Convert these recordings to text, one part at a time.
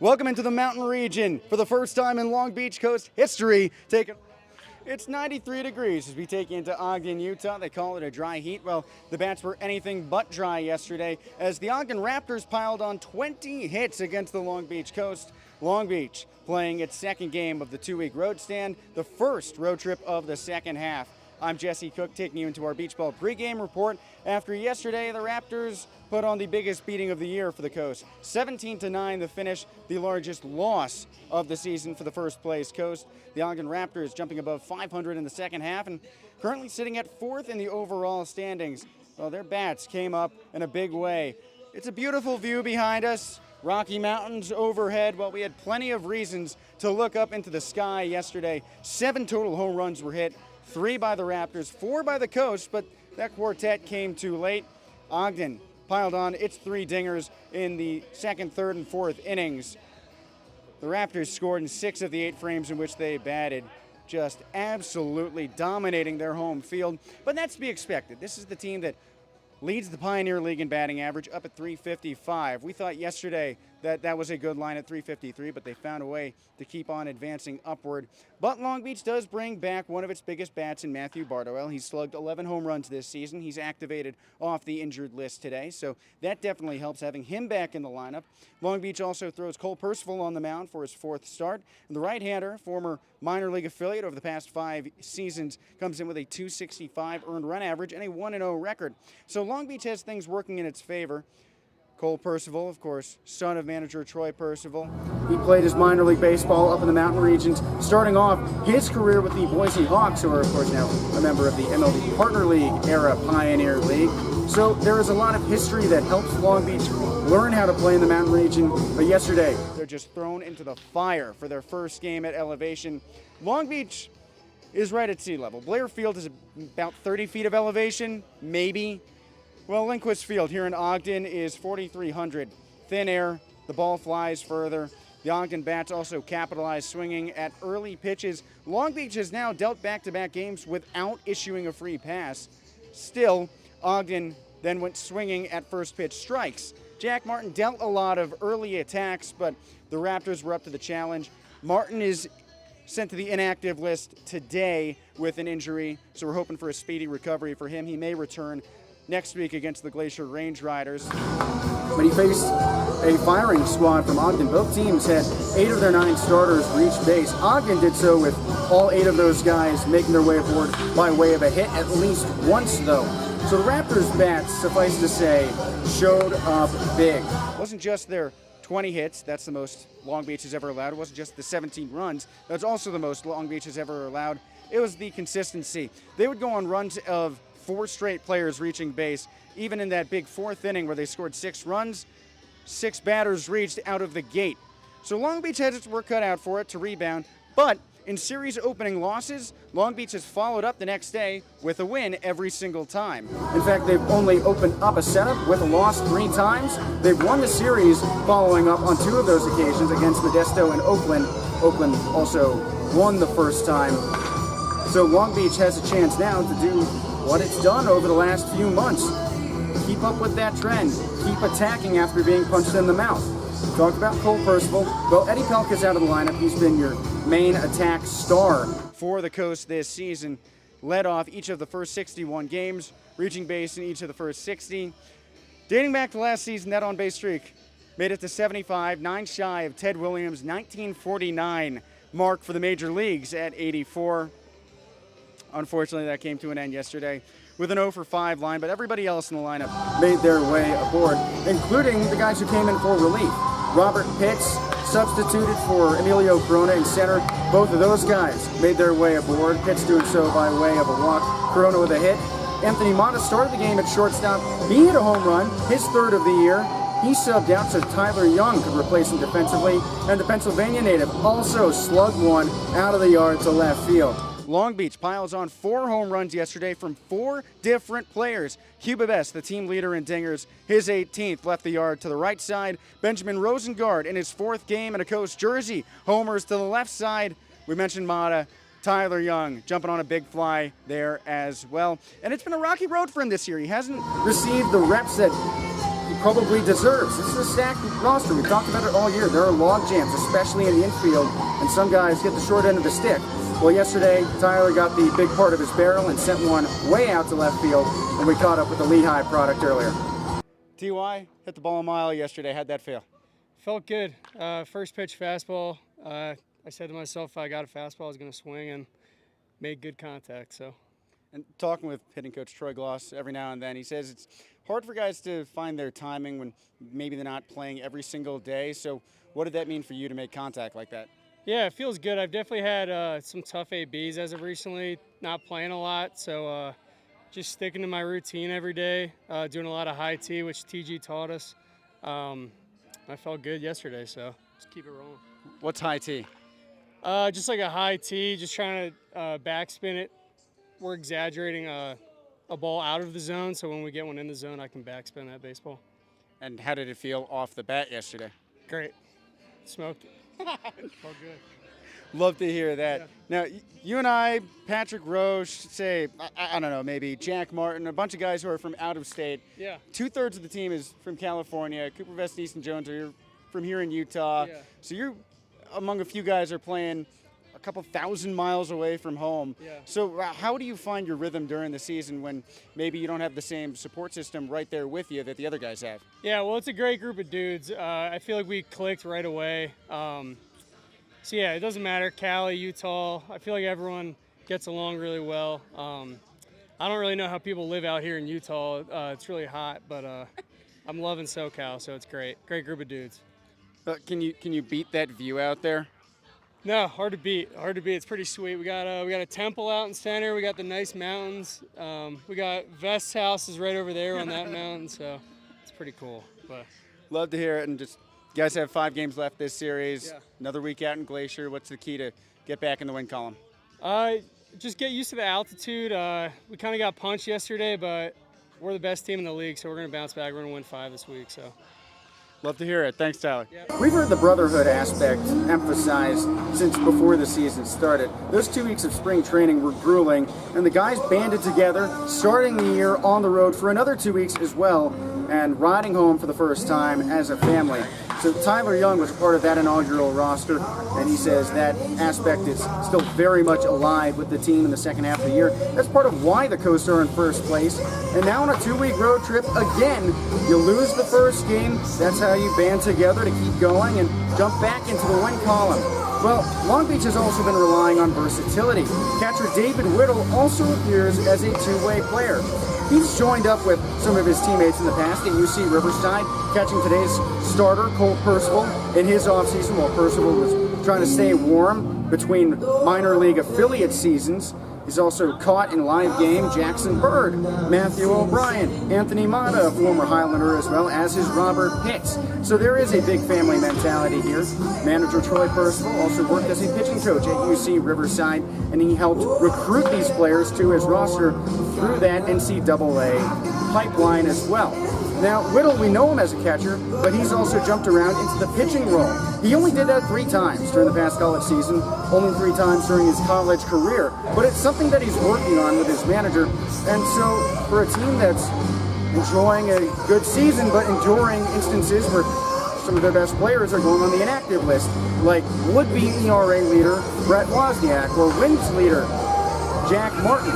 Welcome into the mountain region for the first time in Long Beach Coast history. It's 93 degrees as we take you into Ogden, Utah. They call it a dry heat. Well, the bats were anything but dry yesterday as the Ogden Raptors piled on 20 hits against the Long Beach Coast. Long Beach playing its second game of the two-week road stand, the first road trip of the second half. I'm Jesse Cook taking you into our beach ball pregame report. After yesterday, the Raptors put on the biggest beating of the year for the Coast. 17-9 the finish, the largest loss of the season for the first place Coast. The Ogden Raptors jumping above 500 in the second half and currently sitting at fourth in the overall standings. Well, their bats came up in a big way. It's a beautiful view behind us. Rocky Mountains overhead. Well, we had plenty of reasons to look up into the sky yesterday. 7 total home runs were hit. 3 by the Raptors, 4 by the Coast, but that quartet came too late. Ogden piled on its 3 dingers in the second, third, and fourth innings. The Raptors scored in 6 of the 8 frames in which they batted, just absolutely dominating their home field. But that's to be expected. This is the team that leads the Pioneer League in batting average, up at 355. We thought yesterday that was a good line at 353, but they found a way to keep on advancing upward. But Long Beach does bring back one of its biggest bats in Matthew Bardowell. He's slugged 11 home runs this season. He's activated off the injured list today, so that definitely helps having him back in the lineup. Long Beach also throws Cole Percival on the mound for his 4th start. And the right-hander, former minor league affiliate over the past 5 seasons, comes in with a 265 earned run average and a 1-0 record. So Long Beach has things working in its favor. Cole Percival, of course, son of manager Troy Percival. He played his minor league baseball up in the mountain regions, starting off his career with the Boise Hawks, who are, of course, now a member of the MLB Partner League era Pioneer League. So there is a lot of history that helps Long Beach learn how to play in the mountain region. But yesterday, they're just thrown into the fire for their first game at elevation. Long Beach is right at sea level. Blair Field is about 30 feet of elevation, maybe. Well, Lindquist Field here in Ogden is 4,300. Thin air, the ball flies further. The Ogden bats also capitalize swinging at early pitches. Long Beach has now dealt back-to-back games without issuing a free pass. Still, Ogden then went swinging at first pitch strikes. Jack Martin dealt a lot of early attacks, but the Raptors were up to the challenge. Martin is sent to the inactive list today with an injury, so we're hoping for a speedy recovery for him. He may return next week against the Glacier Range Riders. But he faced a firing squad from Ogden. Both teams had 8 of their 9 starters reach base. Ogden did so with all 8 of those guys making their way aboard by way of a hit at least once, though. So the Raptors' bats, suffice to say, showed up big. It wasn't just their 20 hits, that's the most Long Beach has ever allowed. It wasn't just the 17 runs, that's also the most Long Beach has ever allowed. It was the consistency. They would go on runs of 4 straight players reaching base. Even in that big 4th inning where they scored 6 runs, 6 batters reached out of the gate. So Long Beach had its work cut out for it to rebound, but in series opening losses, Long Beach has followed up the next day with a win every single time. In fact, they've only opened up a setup with a loss 3 times. They've won the series following up on 2 of those occasions against Modesto and Oakland. Oakland also won the first time. So Long Beach has a chance now to do what it's done over the last few months. Keep up with that trend. Keep attacking after being punched in the mouth. Talked about Cole Percival. Well, Eddie Pelka's out of the lineup. He's been your main attack star for the Coast this season. Led off each of the first 61 games, reaching base in each of the first 60. Dating back to last season, that on-base streak made it to 75, 9 shy of Ted Williams' 1949 mark for the major leagues at 84. Unfortunately, that came to an end yesterday with an 0 for 5 line, but everybody else in the lineup made their way aboard, including the guys who came in for relief. Robert Pitts substituted for Emilio Corona in center. Both of those guys made their way aboard. Pitts doing so by way of a walk, Corona with a hit. Anthony Mata started the game at shortstop. He hit a home run, his 3rd of the year. He subbed out so Tyler Young could replace him defensively, and the Pennsylvania native also slugged one out of the yard to left field. Long Beach piles on 4 home runs yesterday from 4 different players. Cuba Best, the team leader in dingers, his 18th, left the yard to the right side. Benjamin Rosengard in his 4th game in a Coast jersey, homers to the left side. We mentioned Mata. Tyler Young jumping on a big fly there as well. And it's been a rocky road for him this year. He hasn't received the reps that he probably deserves. This is a stacked roster. We've talked about it all year. There are log jams, especially in the infield, and some guys get the short end of the stick. Well, yesterday, Tyler got the big part of his barrel and sent one way out to left field, and we caught up with the Lehigh product earlier. TY hit the ball a mile yesterday. How'd that feel? Felt good. First pitch fastball. I said to myself, if I got a fastball, I was going to swing, and made good contact. So. And talking with hitting coach Troy Gloss every now and then, he says it's hard for guys to find their timing when maybe they're not playing every single day. So what did that mean for you to make contact like that? Yeah, it feels good. I've definitely had some tough ABs as of recently, not playing a lot. So just sticking to my routine every day, doing a lot of high T, which TG taught us. I felt good yesterday, so just keep it rolling. What's high T? Just like a high T, just trying to backspin it. We're exaggerating a ball out of the zone, so when we get one in the zone, I can backspin that baseball. And how did it feel off the bat yesterday? Great. Smoked it. Felt good. Love to hear that. Yeah. Now, you and I, Patrick Roche, say, I don't know, maybe Jack Martin, a bunch of guys who are from out of state. Yeah. 2/3 of the team is from California. Cooper Vest and Easton Jones are from here in Utah. Yeah. So you're among a few guys who are playing a couple thousand miles away from home. Yeah. So how do you find your rhythm during the season when maybe you don't have the same support system right there with you that the other guys have? Yeah, well, it's a great group of dudes. I feel like we clicked right away. So, yeah, it doesn't matter. Cali, Utah, I feel like everyone gets along really well. I don't really know how people live out here in Utah. It's really hot, but I'm loving SoCal, so it's great. Great group of dudes. Can you beat that view out there? No, hard to beat. Hard to beat. It's pretty sweet. We got a temple out in center. We got the nice mountains. We got Vest's house is right over there on that mountain, so it's pretty cool. But love to hear it. And just you guys have 5 games left this series. Yeah. Another week out in Glacier. What's the key to get back in the win column? Just get used to the altitude. We kind of got punched yesterday, but we're the best team in the league, so we're going to bounce back. We're going to win 5 this week. So. Love to hear it. Thanks, Tyler. Yeah. We've heard the brotherhood aspect emphasized since before the season started. Those 2 weeks of spring training were grueling, and the guys banded together, starting the year on the road for another 2 weeks as well, and riding home for the first time as a family. So Tyler Young was part of that inaugural roster, and he says that aspect is still very much alive with the team in the second half of the year. That's part of why the Coast are in first place. And now on a 2-week road trip, again, you lose the first game. That's how you band together to keep going and jump back into the win column. Well, Long Beach has also been relying on versatility. Catcher David Whittle also appears as a 2-way player. He's joined up with some of his teammates in the past at UC Riverside, catching today's starter, Cole Percival, in his offseason while Percival was trying to stay warm between minor league affiliate seasons. He's also caught in live game Jackson Bird, Matthew O'Brien, Anthony Mata, a former Highlander, as well as his Robert Pitts. So there is a big family mentality here. Manager Troy Percival also worked as a pitching coach at UC Riverside, and he helped recruit these players to his roster through that NCAA pipeline as well. Now, Whittle, we know him as a catcher, but he's also jumped around into the pitching role. He only did that 3 times during the past college season, only 3 times during his college career. But it's something that he's working on with his manager. And so for a team that's enjoying a good season, but enduring instances where some of their best players are going on the inactive list, like would-be ERA leader Brett Wozniak, or wins leader Jack Martin,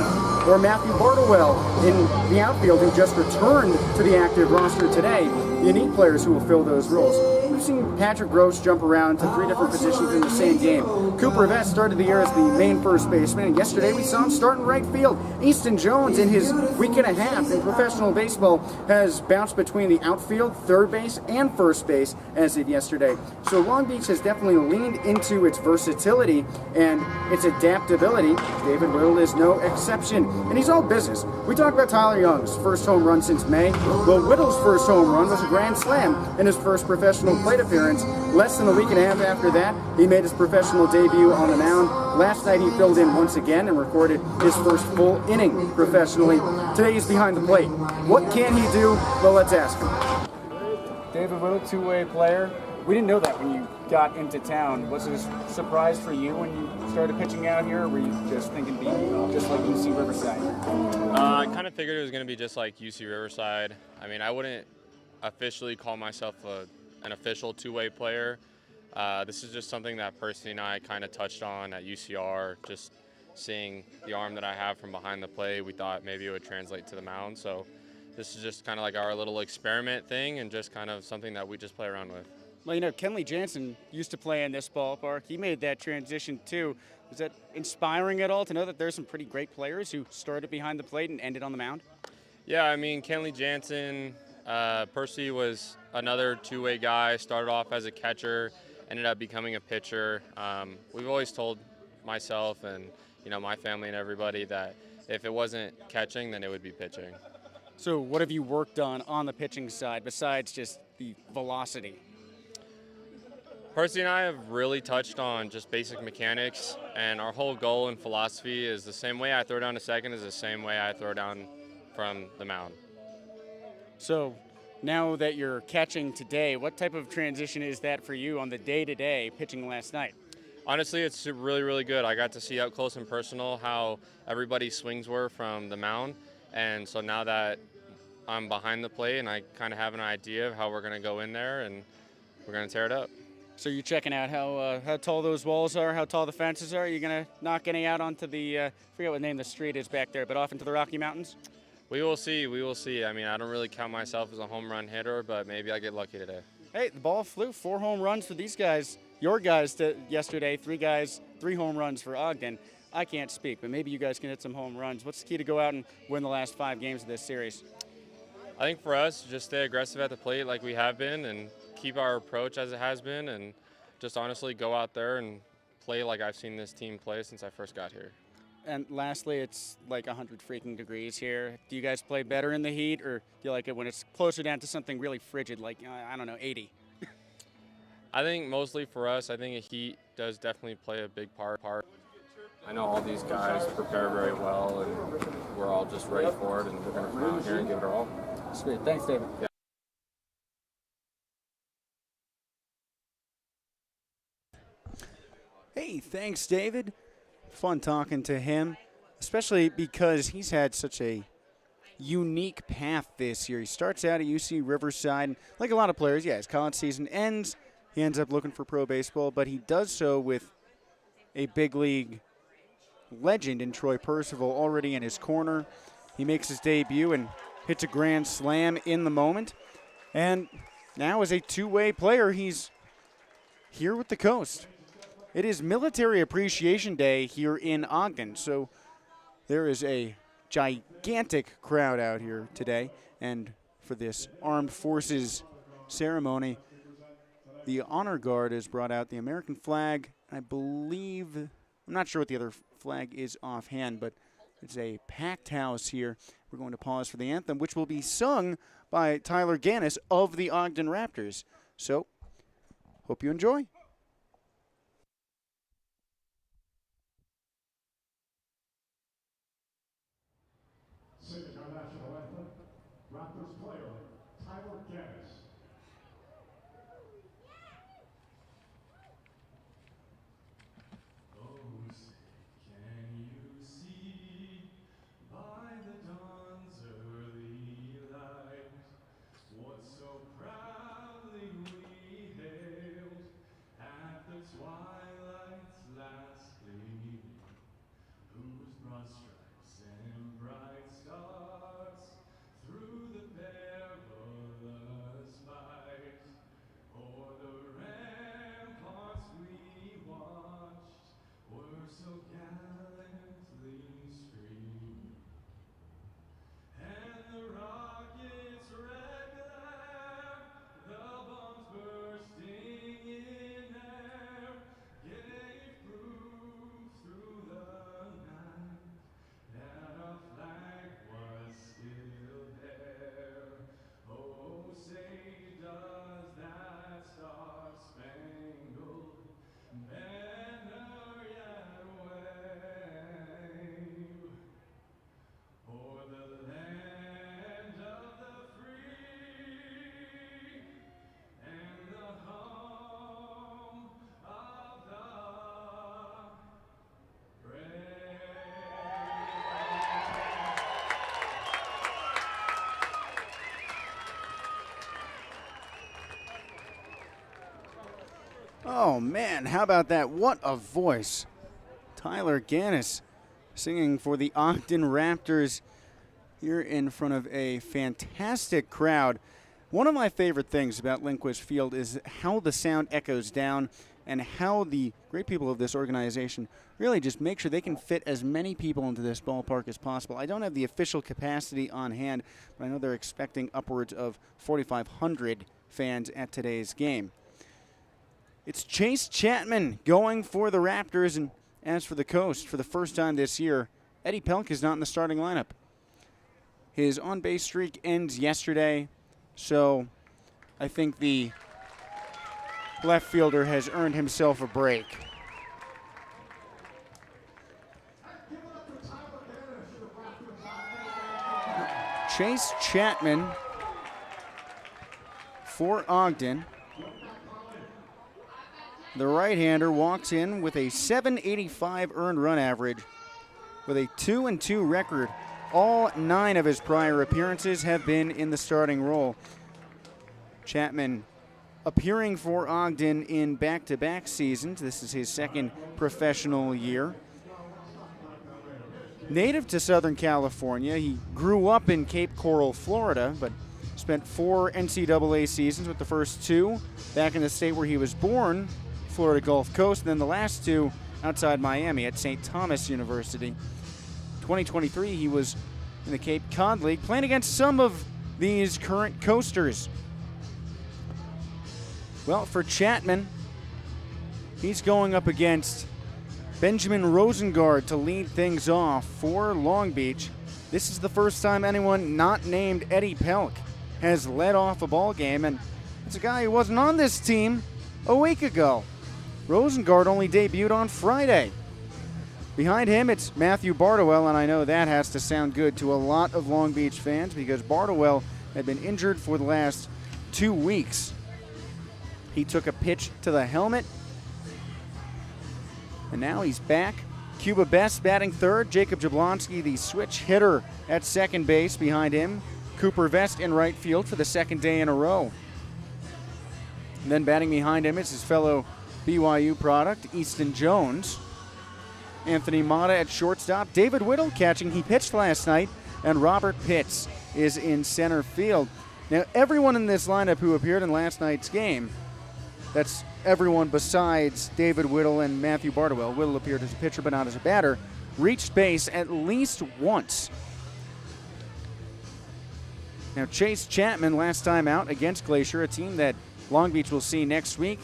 or Matthew Bartlewell in the outfield, who just returned to the active roster today. You need players who will fill those roles. We've seen Patrick Roche jump around to 3 different positions in the same game. Cooper Vest started the year as the main first baseman, and yesterday we saw him start in right field. Easton Jones, in his week and a half in professional baseball, has bounced between the outfield, third base, and first base as of yesterday. So Long Beach has definitely leaned into its versatility and its adaptability. David Whittle is no exception, and he's all business. We talked about Tyler Young's first home run since May. Well, Whittle's first home run was a grand slam in his first professional plate appearance. Less than a week and a half after that, he made his professional debut on the mound. Last night he filled in once again and recorded his first full inning professionally. Today he's behind the plate. What can he do? Well, let's ask him. David Whittle, 2-way player. We didn't know that when you got into town. Was it a surprise for you when you started pitching out here, or were you just thinking be just like UC Riverside? I kind of figured it was going to be just like UC Riverside. I mean, I wouldn't officially call myself an official two-way player. This is just something that Percy and I kind of touched on at UCR, just seeing the arm that I have from behind the play. We thought maybe it would translate to the mound. So this is just kind of like our little experiment thing and just kind of something that we just play around with. Well, Kenley Jansen used to play in this ballpark. He made that transition too. Is that inspiring at all to know that there's some pretty great players who started behind the plate and ended on the mound? Yeah, I mean, Kenley Jansen, Percy was another two-way guy, started off as a catcher, ended up becoming a pitcher. We've always told myself and, my family and everybody that if it wasn't catching, then it would be pitching. So, what have you worked on the pitching side besides just the velocity? Percy and I have really touched on just basic mechanics, and our whole goal and philosophy is the same way I throw down to second is the same way I throw down from the mound. So, now that you're catching today, what type of transition is that for you on the day-to-day pitching last night? Honestly, it's really, really good. I got to see up close and personal how everybody's swings were from the mound, and so now that I'm behind the plate and I kind of have an idea of how we're going to go in there and we're going to tear it up. So you're checking out how tall those walls are, how tall the fences are. You're gonna knock any out onto the forget what name the street is back there, but off into the Rocky Mountains. We will see. We will see. I mean, I don't really count myself as a home run hitter, but maybe I get lucky today. Hey, the ball flew. 4 home runs for these guys. Your guys yesterday. 3 home runs for Ogden. I can't speak, but maybe you guys can hit some home runs. What's the key to go out and win the last 5 games of this series? I think for us, just stay aggressive at the plate like we have been and keep our approach as it has been and just honestly go out there and play like I've seen this team play since I first got here. And lastly, it's like 100 freaking degrees here. Do you guys play better in the heat, or do you like it when it's closer down to something really frigid, like, I don't know, 80? I think mostly for us, I think heat does definitely play a big part. I know all these guys prepare very well, and we're all just ready for it, and we're going to come out here and give it our all. Sweet. Thanks, David. Yeah. Hey, thanks, David. Fun talking to him, especially because he's had such a unique path this year. He starts out at UC Riverside, and like a lot of players, his college season ends. He ends up looking for pro baseball, but he does so with a big league legend in Troy Percival already in his corner. He makes his debut and hits a grand slam in the moment. And now as a two-way player, he's here with the Coast. It is Military Appreciation Day here in Ogden, so there is a gigantic crowd out here today. And for this Armed Forces ceremony, the Honor Guard has brought out the American flag. I believe, I'm not sure what the other flag is offhand, but it's a packed house here. We're going to pause for the anthem, which will be sung by Tyler Gannis of the Ogden Raptors. So, hope you enjoy. Singing our national anthem, Raptors player Tyler Gannis. Oh, can you see by the dawn's early light what so proudly we hailed Oh, man, how about that? What a voice. Tyler Gannis singing for the Ogden Raptors here in front of a fantastic crowd. One of my favorite things about Lindquist Field is how the sound echoes down and how the great people of this organization really just make sure they can fit as many people into this ballpark as possible. I don't have the official capacity on hand, but I know they're expecting upwards of 4,500 fans at today's game. It's Chase Chapman going for the Raptors, and as for the Coast, for the first time this year, Eddie Pelk is not in the starting lineup. His on-base streak ends yesterday, so I think the left fielder has earned himself a break. Chase Chapman for Ogden. The right-hander walks in with a .785 earned run average with a 2-2 record. All 9 of his prior appearances have been in the starting role. Chapman appearing for Ogden in back-to-back seasons. This is his second professional year. Native to Southern California, he grew up in Cape Coral, Florida, but spent 4 NCAA seasons, with the first 2 back in the state where he was born, Florida Gulf Coast, and then the last 2 outside Miami at St. Thomas University. 2023, he was in the Cape Cod League, playing against some of these current coasters. Well, for Chapman, he's going up against Benjamin Rosengard to lead things off for Long Beach. This is the first time anyone not named Eddie Pelk has led off a ball game, and it's a guy who wasn't on this team a week ago. Rosengard only debuted on Friday. Behind him, it's Matthew Bardowell, and I know that has to sound good to a lot of Long Beach fans because Bardowell had been injured for the last 2 weeks. He took a pitch to the helmet, and now he's back. Cuba Best batting third. Jacob Jablonski, the switch hitter, at second base behind him. Cooper Vest in right field for the second day in a row. And then batting behind him is his fellow BYU product, Easton Jones. Anthony Mata at shortstop. David Whittle catching. He pitched last night. And Robert Pitts is in center field. Now, everyone in this lineup who appeared in last night's game, that's everyone besides David Whittle and Matthew Bardowell. Whittle appeared as a pitcher but not as a batter. Reached base at least once. Now, Chase Chapman, last time out against Glacier, a team that Long Beach will see next week,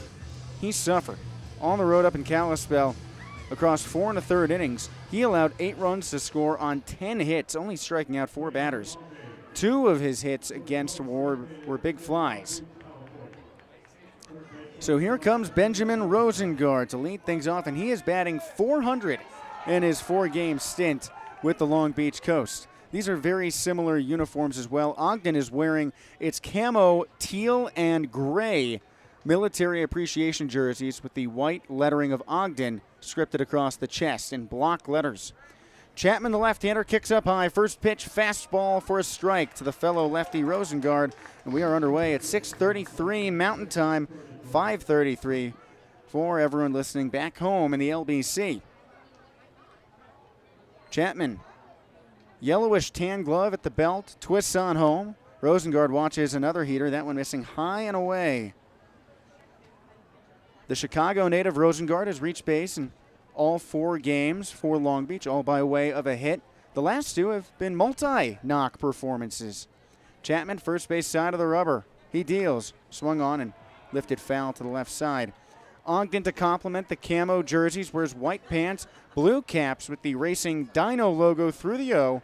he suffered. On the road up in Kalispell, across 4 1/3 innings, he allowed 8 runs to score on 10 hits, only striking out 4 batters. 2 of his hits against were big flies. So here comes Benjamin Rosengard to lead things off, and he is batting .400 in his 4-game stint with the Long Beach Coast. These are very similar uniforms as well. Ogden is wearing its camo teal and gray military appreciation jerseys with the white lettering of Ogden scripted across the chest in block letters. Chapman, the left-hander, kicks up high. First pitch, fastball for a strike to the fellow lefty Rosengard. And we are underway at 6:33 Mountain Time, 5:33 for everyone listening back home in the LBC. Chapman, yellowish tan glove at the belt, twists on home. Rosengard watches another heater, that one missing high and away. The Chicago native Rosengard has reached base in all 4 games for Long Beach, all by way of a hit. The last 2 have been multi-knock performances. Chapman, first base side of the rubber. He deals, swung on and lifted foul to the left side. Ogden to complement the camo jerseys wears white pants, blue caps with the Racing Dino logo through the O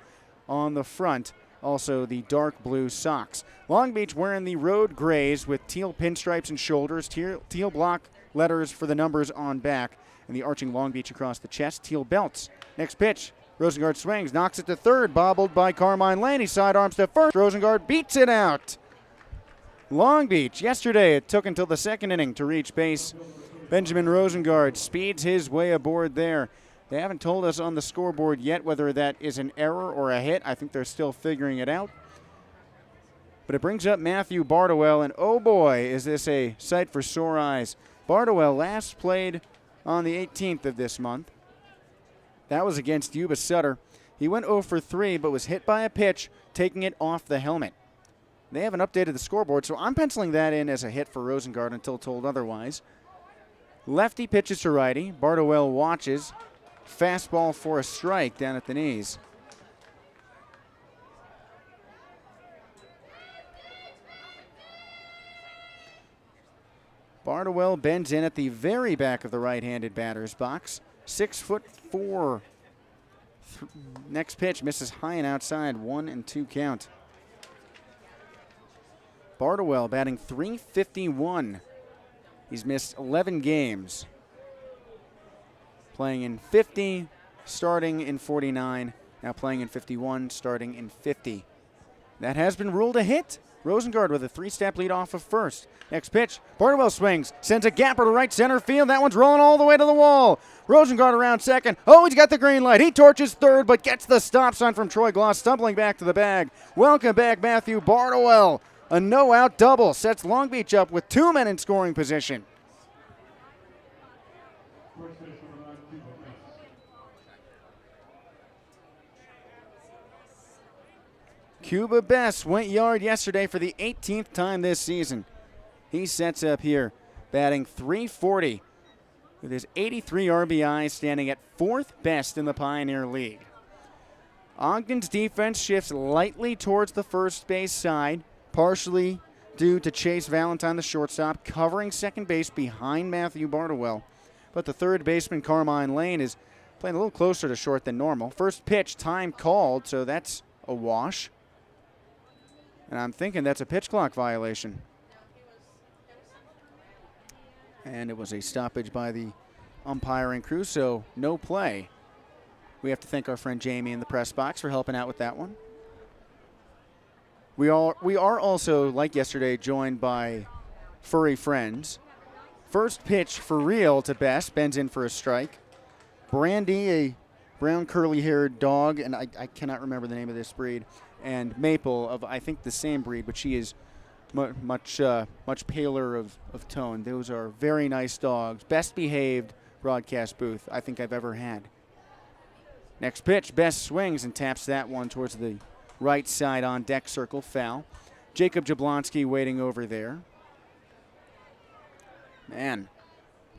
on the front. Also the dark blue socks. Long Beach wearing the road grays with teal pinstripes and shoulders, teal block letters for the numbers on back, and the arching Long Beach across the chest, teal belts. Next pitch, Rosengard swings, knocks it to third, bobbled by Carmine Lane. He sidearms to first. Rosengard beats it out. Long Beach, yesterday it took until the second inning to reach base. Benjamin Rosengard speeds his way aboard there. They haven't told us on the scoreboard yet whether that is an error or a hit. I think they're still figuring it out. But it brings up Matthew Bardowell, and oh boy, is this a sight for sore eyes. Bardowell last played on the 18th of this month. That was against Yuba Sutter. He went 0 for 3, but was hit by a pitch, taking it off the helmet. They haven't updated the scoreboard, so I'm penciling that in as a hit for Rosengard until told otherwise. Lefty pitches to righty. Bardowell watches. Fastball for a strike down at the knees. Bardowell bends in at the very back of the right-handed batter's box. 6'4". Next pitch misses high and outside. 1-2 count. Bardowell batting .351. He's missed 11 games. Playing in 50, starting in 49. Now playing in 51, starting in 50. That has been ruled a hit. Rosengard with a 3-step lead off of first. Next pitch, Bardowell swings, sends a gapper to right center field. That one's rolling all the way to the wall. Rosengard around second. Oh, he's got the green light. He torches third, but gets the stop sign from Troy Gloss, stumbling back to the bag. Welcome back, Matthew Bardowell. A no-out double sets Long Beach up with 2 men in scoring position. Cuba Bess went yard yesterday for the 18th time this season. He sets up here, batting .340 with his 83 RBIs, standing at 4th best in the Pioneer League. Ogden's defense shifts lightly towards the first base side, partially due to Chase Valentine, the shortstop, covering second base behind Matthew Bardowell. But the third baseman, Carmine Lane, is playing a little closer to short than normal. First pitch, time called, so that's a wash. And I'm thinking that's a pitch clock violation. And it was a stoppage by the umpiring crew, so no play. We have to thank our friend Jamie in the press box for helping out with that one. We are also, like yesterday, joined by furry friends. First pitch for real to Bess, bends in for a strike. Brandy, a brown curly-haired dog, and I cannot remember the name of this breed, and Maple, of I think the same breed, but she is much paler of tone. Those are very nice dogs. Best behaved broadcast booth I think I've ever had. Next pitch, Bess swings and taps that one towards the right side on deck circle, foul. Jacob Jablonski waiting over there. Man,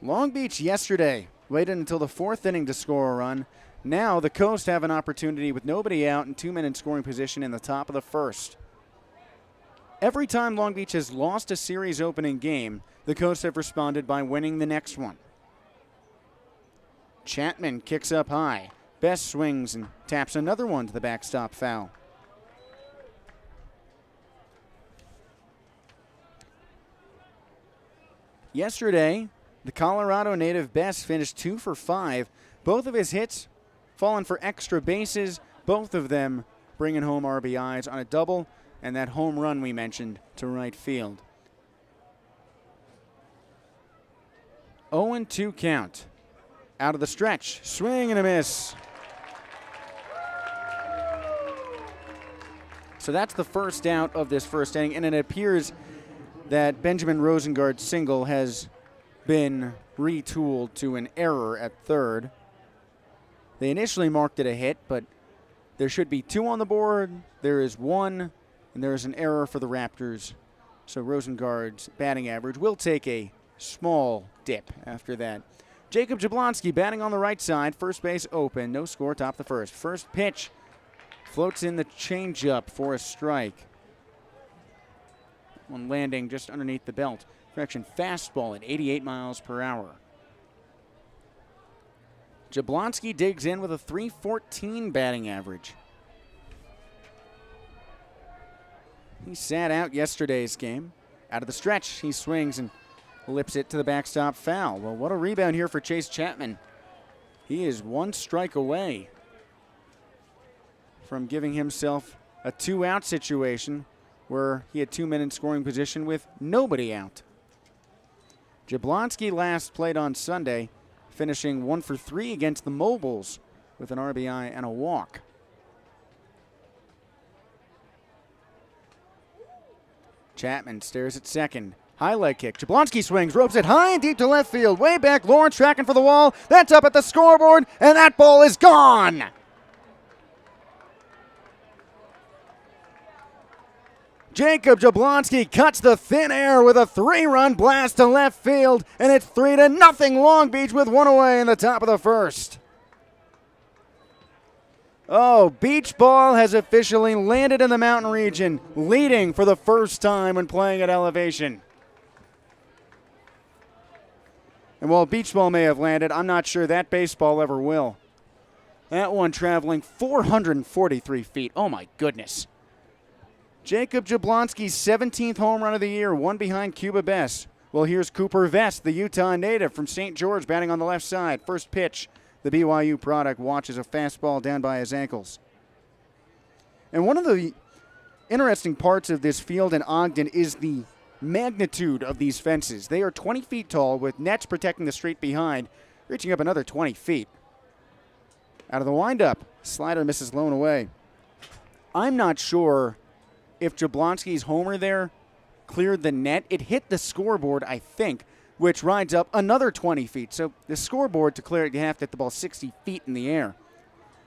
Long Beach yesterday waited until the 4th inning to score a run. Now the Coast have an opportunity with nobody out and 2 men in scoring position in the top of the first. Every time Long Beach has lost a series opening game, the Coast have responded by winning the next one. Chapman kicks up high. Bess swings and taps another one to the backstop, foul. Yesterday, the Colorado native Bess finished 2 for 5. Both of his hits falling for extra bases, both of them bringing home RBIs on a double and that home run we mentioned to right field. 0-2 count. Out of the stretch, swing and a miss. So that's the first out of this first inning, and it appears that Benjamin Rosengard's single has been retooled to an error at third. They initially marked it a hit, but there should be 2 on the board. There is 1, and there is an error for the Raptors. So Rosengard's batting average will take a small dip after that. Jacob Jablonski batting on the right side. First base open. No score, top of the first. First pitch floats in the changeup for a strike. One landing just underneath the belt. Correction, fastball at 88 miles per hour. Jablonski digs in with a .314 batting average. He sat out yesterday's game. Out of the stretch, he swings and lips it to the backstop, foul. Well, what a rebound here for Chase Chapman. He is 1 strike away from giving himself a 2-out situation where he had 2 men in scoring position with nobody out. Jablonski last played on Sunday, finishing 1 for 3 against the Mobiles with an RBI and a walk. Chapman stares at second. High leg kick. Jablonski swings, ropes it high and deep to left field. Way back, Lawrence tracking for the wall. That's up at the scoreboard, and that ball is gone. Jacob Jablonski cuts the thin air with a 3-run blast to left field, and it's 3-0 Long Beach with one away in the top of the first. Oh, beach ball has officially landed in the mountain region, leading for the first time when playing at elevation. And while beach ball may have landed, I'm not sure that baseball ever will. That one traveling 443 feet. Oh, my goodness. Jacob Jablonski's 17th home run of the year, one behind Cuba Bess. Well, here's Cooper Vest, the Utah native from St. George, batting on the left side. First pitch, the BYU product watches a fastball down by his ankles. And one of the interesting parts of this field in Ogden is the magnitude of these fences. They are 20 feet tall with nets protecting the street behind, reaching up another 20 feet. Out of the windup, slider misses low and away. I'm not sure if Jablonski's homer there cleared the net. It hit the scoreboard, I think, which rides up another 20 feet. So the scoreboard, to clear it, you have to hit the ball 60 feet in the air.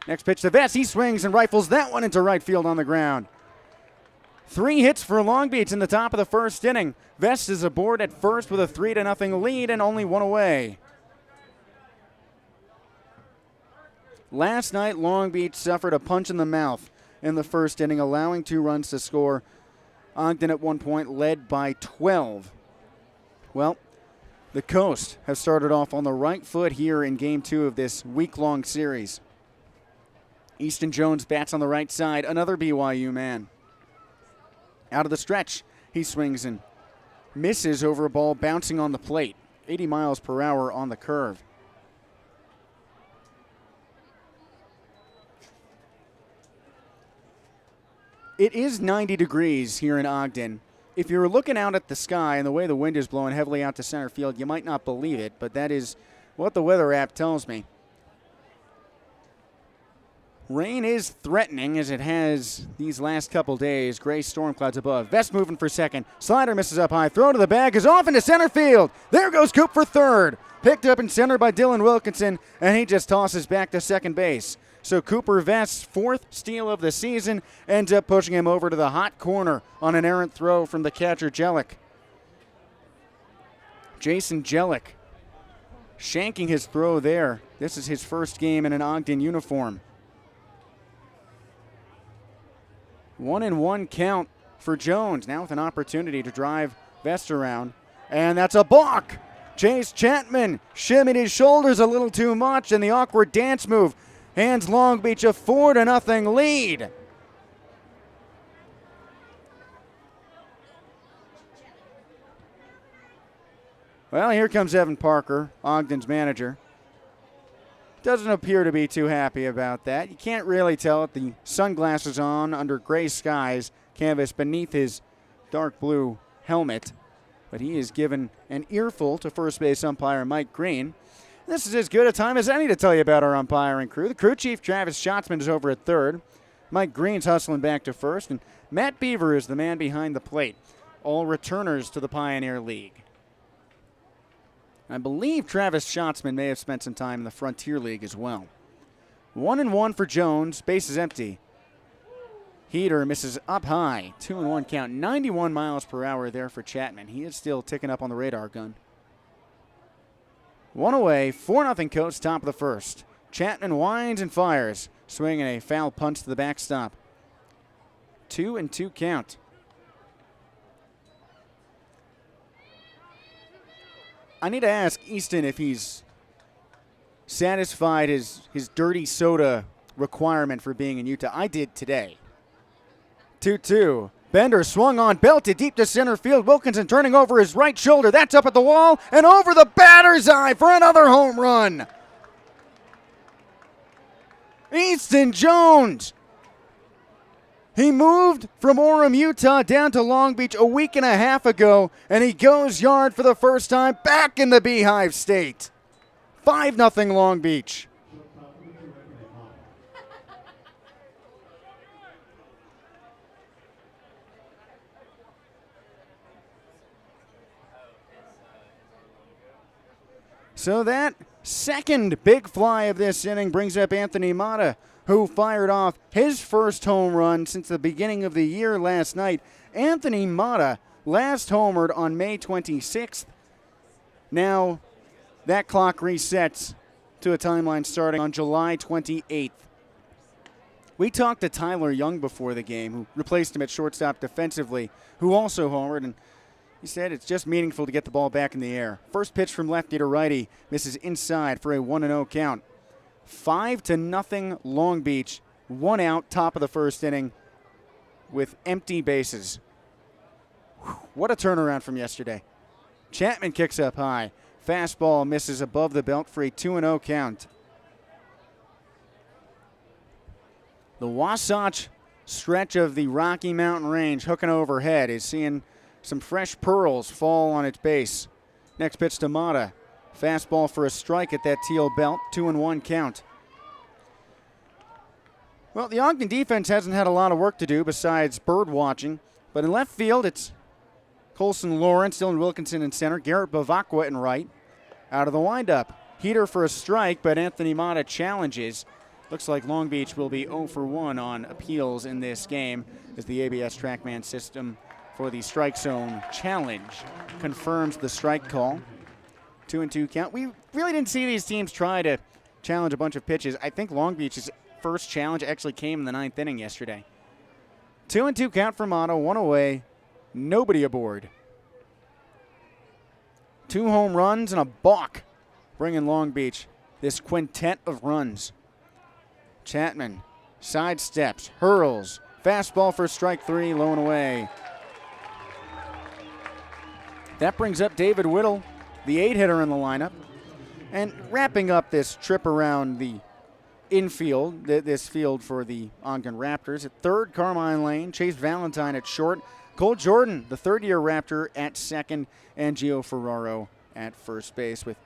Next pitch to Vest. He swings and rifles that one into right field on the ground. 3 hits for Long Beach in the top of the first inning. Vest is aboard at first with a 3-0 lead and only one away. Last night, Long Beach suffered a punch in the mouth in the first inning, allowing 2 runs to score. Ogden at one point led by 12. Well, the Coast have started off on the right foot here in Game 2 of this week-long series. Easton Jones bats on the right side, another BYU man. Out of the stretch, he swings and misses over a ball bouncing on the plate. 80 miles per hour on the curve. It is 90 degrees here in Ogden. If you're looking out at the sky and the way the wind is blowing heavily out to center field, you might not believe it, but that is what the weather app tells me. Rain is threatening as it has these last couple days. Gray storm clouds above. Vest moving for second. Slider misses up high. Throw to the bag is off into center field. There goes Coop for third. Picked up in center by Dylan Wilkinson, and he just tosses back to second base. So Cooper Vest's 4th steal of the season ends up pushing him over to the hot corner on an errant throw from the catcher Jellick. Jason Jellick shanking his throw there. This is his first game in an Ogden uniform. 1-1 count for Jones, now with an opportunity to drive Vest around. And that's a balk. Chase Chapman shimmied his shoulders a little too much, and the awkward dance move hands Long Beach a 4-0 lead. Well, here comes Evan Parker, Ogden's manager. Doesn't appear to be too happy about that. You can't really tell with the sunglasses on under gray skies, canvas beneath his dark blue helmet. But he is given an earful to first base umpire Mike Green. This is as good a time as any to tell you about our umpiring crew. The crew chief, Travis Schatzman, is over at third. Mike Green's hustling back to first. And Matt Beaver is the man behind the plate. All returners to the Pioneer League. I believe Travis Schatzman may have spent some time in the Frontier League as well. 1-1 for Jones. Base is empty. Heater misses up high. 2-1 count. 91 miles per hour there for Chapman. He is still ticking up on the radar gun. One away. 4-0 Coast, top of the first. Chapman winds and fires, swinging a foul punch to the backstop. 2-2 count. I need to ask Easton if he's satisfied his dirty soda requirement for being in Utah. I did today. 2-2. Bender swung on, belted deep to center field. Wilkinson turning over his right shoulder. That's up at the wall and over the batter's eye for another home run. Easton Jones. He moved from Orem, Utah down to Long Beach a week and a half ago, and he goes yard for the first time back in the Beehive State. 5-0 Long Beach. So that second big fly of this inning brings up Anthony Mata, who fired off his first home run since the beginning of the year last night. Anthony Mata last homered on May 26th. Now that clock resets to a timeline starting on July 28th. We talked to Tyler Young before the game, who replaced him at shortstop defensively, who also homered, and he said it's just meaningful to get the ball back in the air. First pitch from lefty to righty, misses inside for a 1-0 count. 5-0 Long Beach, 1 out, top of the first inning with empty bases. Whew, what a turnaround from yesterday. Chapman kicks up high. Fastball misses above the belt for a 2-0 count. The Wasatch stretch of the Rocky Mountain Range hooking overhead is seeing some fresh pearls fall on its base. Next pitch to Mata. Fastball for a strike at that teal belt, 2-1 count. Well, the Ogden defense hasn't had a lot of work to do besides bird watching, but in left field it's Colson Lawrence, Dylan Wilkinson in center, Garrett Bavacqua in right. Out of the windup, heater for a strike, but Anthony Mata challenges. Looks like Long Beach will be 0 for 1 on appeals in this game as the ABS TrackMan system for the strike zone challenge confirms the strike call. 2-2 count. We really didn't see these teams try to challenge a bunch of pitches. I think Long Beach's first challenge actually came in the 9th inning yesterday. 2-2 count for Mata, 1 away, nobody aboard. 2 home runs and a balk bringing Long Beach this quintet of runs. Chapman sidesteps, hurls, fastball for strike 3, low and away. That brings up David Whittle, the 8-hitter in the lineup. And wrapping up this trip around the infield, this field for the Ogden Raptors, at third, Carmine Lane, Chase Valentine at short, Cole Jordan, the third-year Raptor, at second, and Gio Ferraro at first base with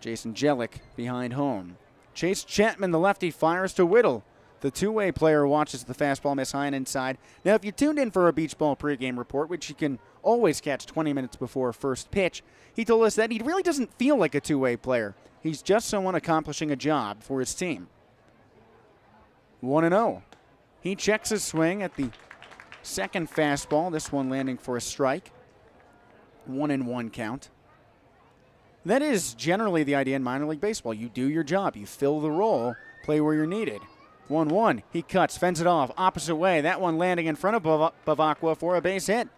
Jason Jellick behind home. Chase Chapman, the lefty, fires to Whittle. The two-way player watches the fastball miss high and inside. Now, if you tuned in for a Beach Ball pregame report, which you can always catch 20 minutes before first pitch, he told us that he really doesn't feel like a two-way player. He's just someone accomplishing a job for his team. 1-0. He checks his swing at the second fastball, this one landing for a strike. 1-1 count. That is generally the idea in minor league baseball. You do your job. You fill the role, play where you're needed. 1-1. He cuts, fends it off, opposite way. That one landing in front of Bavacqua for a base hit.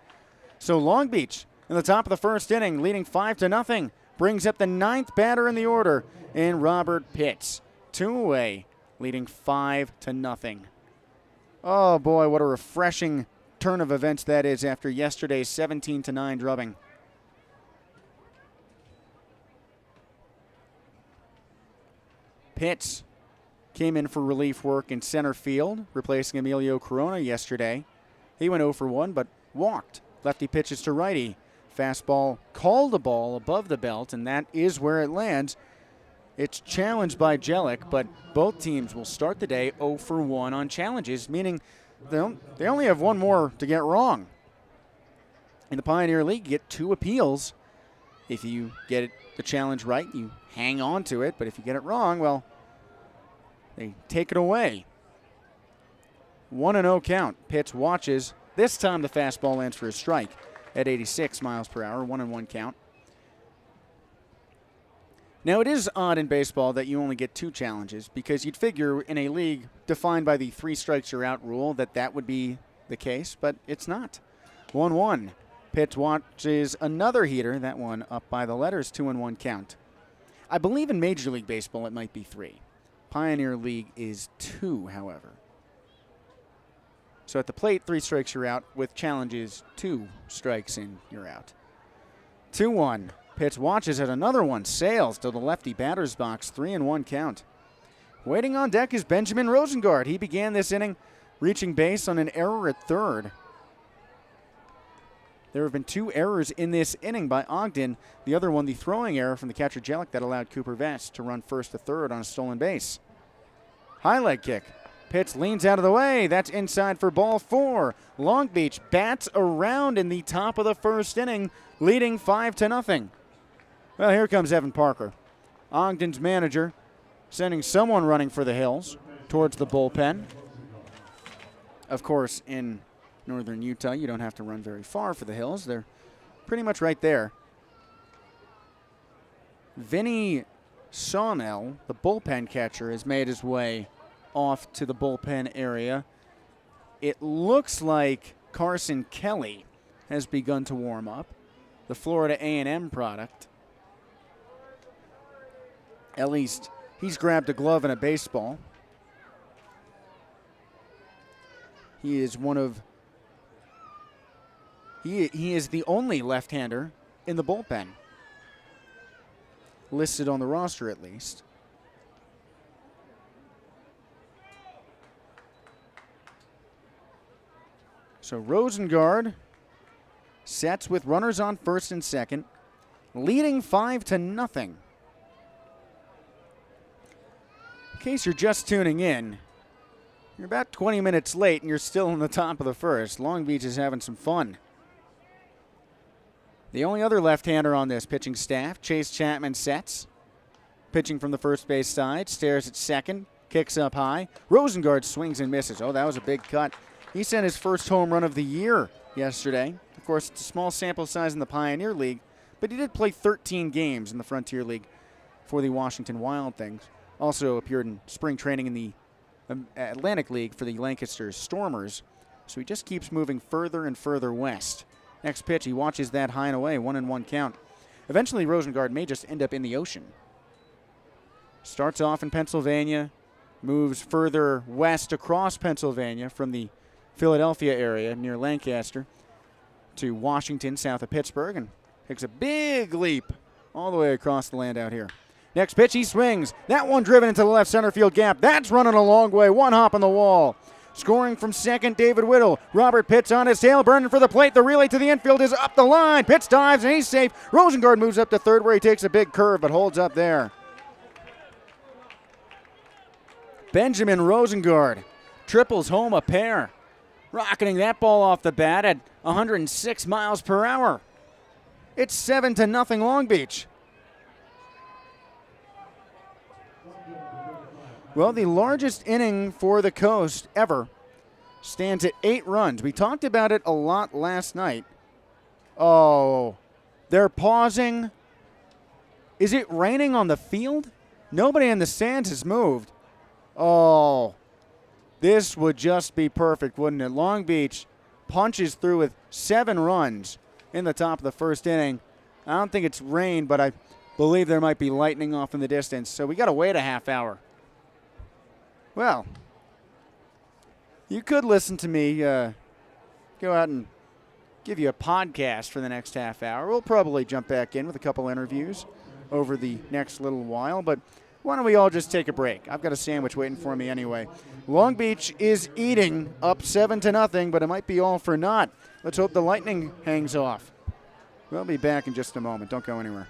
So Long Beach, in the top of the first inning, leading 5-0, brings up the 9th batter in the order in Robert Pitts. 2 away, leading 5-0. Oh boy, what a refreshing turn of events that is after yesterday's 17-9 drubbing. Pitts came in for relief work in center field, replacing Emilio Corona yesterday. He went 0 for 1, but walked. Lefty pitches to righty. Fastball called a ball above the belt, and that is where it lands. It's challenged by Jellick, but both teams will start the day 0 for 1 on challenges, meaning they only have one more to get wrong. In the Pioneer League, you get 2 appeals. If you get the challenge right, you hang on to it, but if you get it wrong, well, they take it away. 1-0 count. Pitts watches. This time the fastball lands for a strike at 86 miles per hour. 1-1 count. Now, it is odd in baseball that you only get 2 challenges because you'd figure in a league defined by the 3 strikes you're out rule that would be the case, but it's not. 1-1. Pitts watches another heater. That one up by the letters. 2-1 count. I believe in Major League Baseball it might be 3. Pioneer League is 2, however. So at the plate, 3 strikes, you're out. With challenges, 2 strikes and you're out. 2-1. Pitts watches at another one. Sails to the lefty batter's box. 3-1 count. Waiting on deck is Benjamin Rosengard. He began this inning reaching base on an error at third. There have been 2 errors in this inning by Ogden. The other one, the throwing error from the catcher Jellick that allowed Cooper Vest to run first to third on a stolen base. High leg kick. Pitts leans out of the way. That's inside for ball 4. Long Beach bats around in the top of the first inning, leading 5-0. Well, here comes Evan Parker, Ogden's manager, sending someone running for the hills towards the bullpen. Of course, in northern Utah, you don't have to run very far for the hills. They're pretty much right there. Vinny Sawmill, the bullpen catcher, has made his way off to the bullpen area. It looks like Carson Kelly has begun to warm up, the Florida A&M product. At least he's grabbed a glove and a baseball. He is he is the only left-hander in the bullpen, listed on the roster at least. So Rosengard sets with runners on first and second, leading 5-0. In case you're just tuning in, you're about 20 minutes late and you're still in the top of the first. Long Beach is having some fun. The only other left-hander on this pitching staff, Chase Chapman, sets. Pitching from the first base side, stares at second, kicks up high. Rosengard swings and misses. Oh, that was a big cut. He sent his first home run of the year yesterday. Of course, it's a small sample size in the Pioneer League, but he did play 13 games in the Frontier League for the Washington Wild Things. Also appeared in spring training in the Atlantic League for the Lancaster Stormers. So he just keeps moving further and further west. Next pitch, he watches that high and away, 1-1 count. Eventually, Rosengard may just end up in the ocean. Starts off in Pennsylvania, moves further west across Pennsylvania from the Philadelphia area near Lancaster to Washington, south of Pittsburgh, and takes a big leap all the way across the land out here. Next pitch, he swings. That one driven into the left center field gap. That's running a long way. One hop on the wall. Scoring from second, David Whittle. Robert Pitts on his tail, burning for the plate. The relay to the infield is up the line. Pitts dives, and he's safe. Rosengard moves up to third where he takes a big curve, but holds up there. Benjamin Rosengard triples home a pair, rocketing that ball off the bat at 106 miles per hour. It's 7-0 Long Beach. Well, the largest inning for the Coast ever stands at 8 runs. We talked about it a lot last night. Oh, they're pausing. Is it raining on the field? Nobody in the stands has moved. Oh, this would just be perfect, wouldn't it? Long Beach punches through with 7 runs in the top of the first inning. I don't think it's rain, but I believe there might be lightning off in the distance. So we got to wait a half hour. Well, you could listen to me go out and give you a podcast for the next half hour. We'll probably jump back in with a couple interviews over the next little while, but why don't we all just take a break? I've got a sandwich waiting for me anyway. Long Beach is eating, up 7-0, but it might be all for naught. Let's hope the lightning hangs off. We'll be back in just a moment. Don't go anywhere.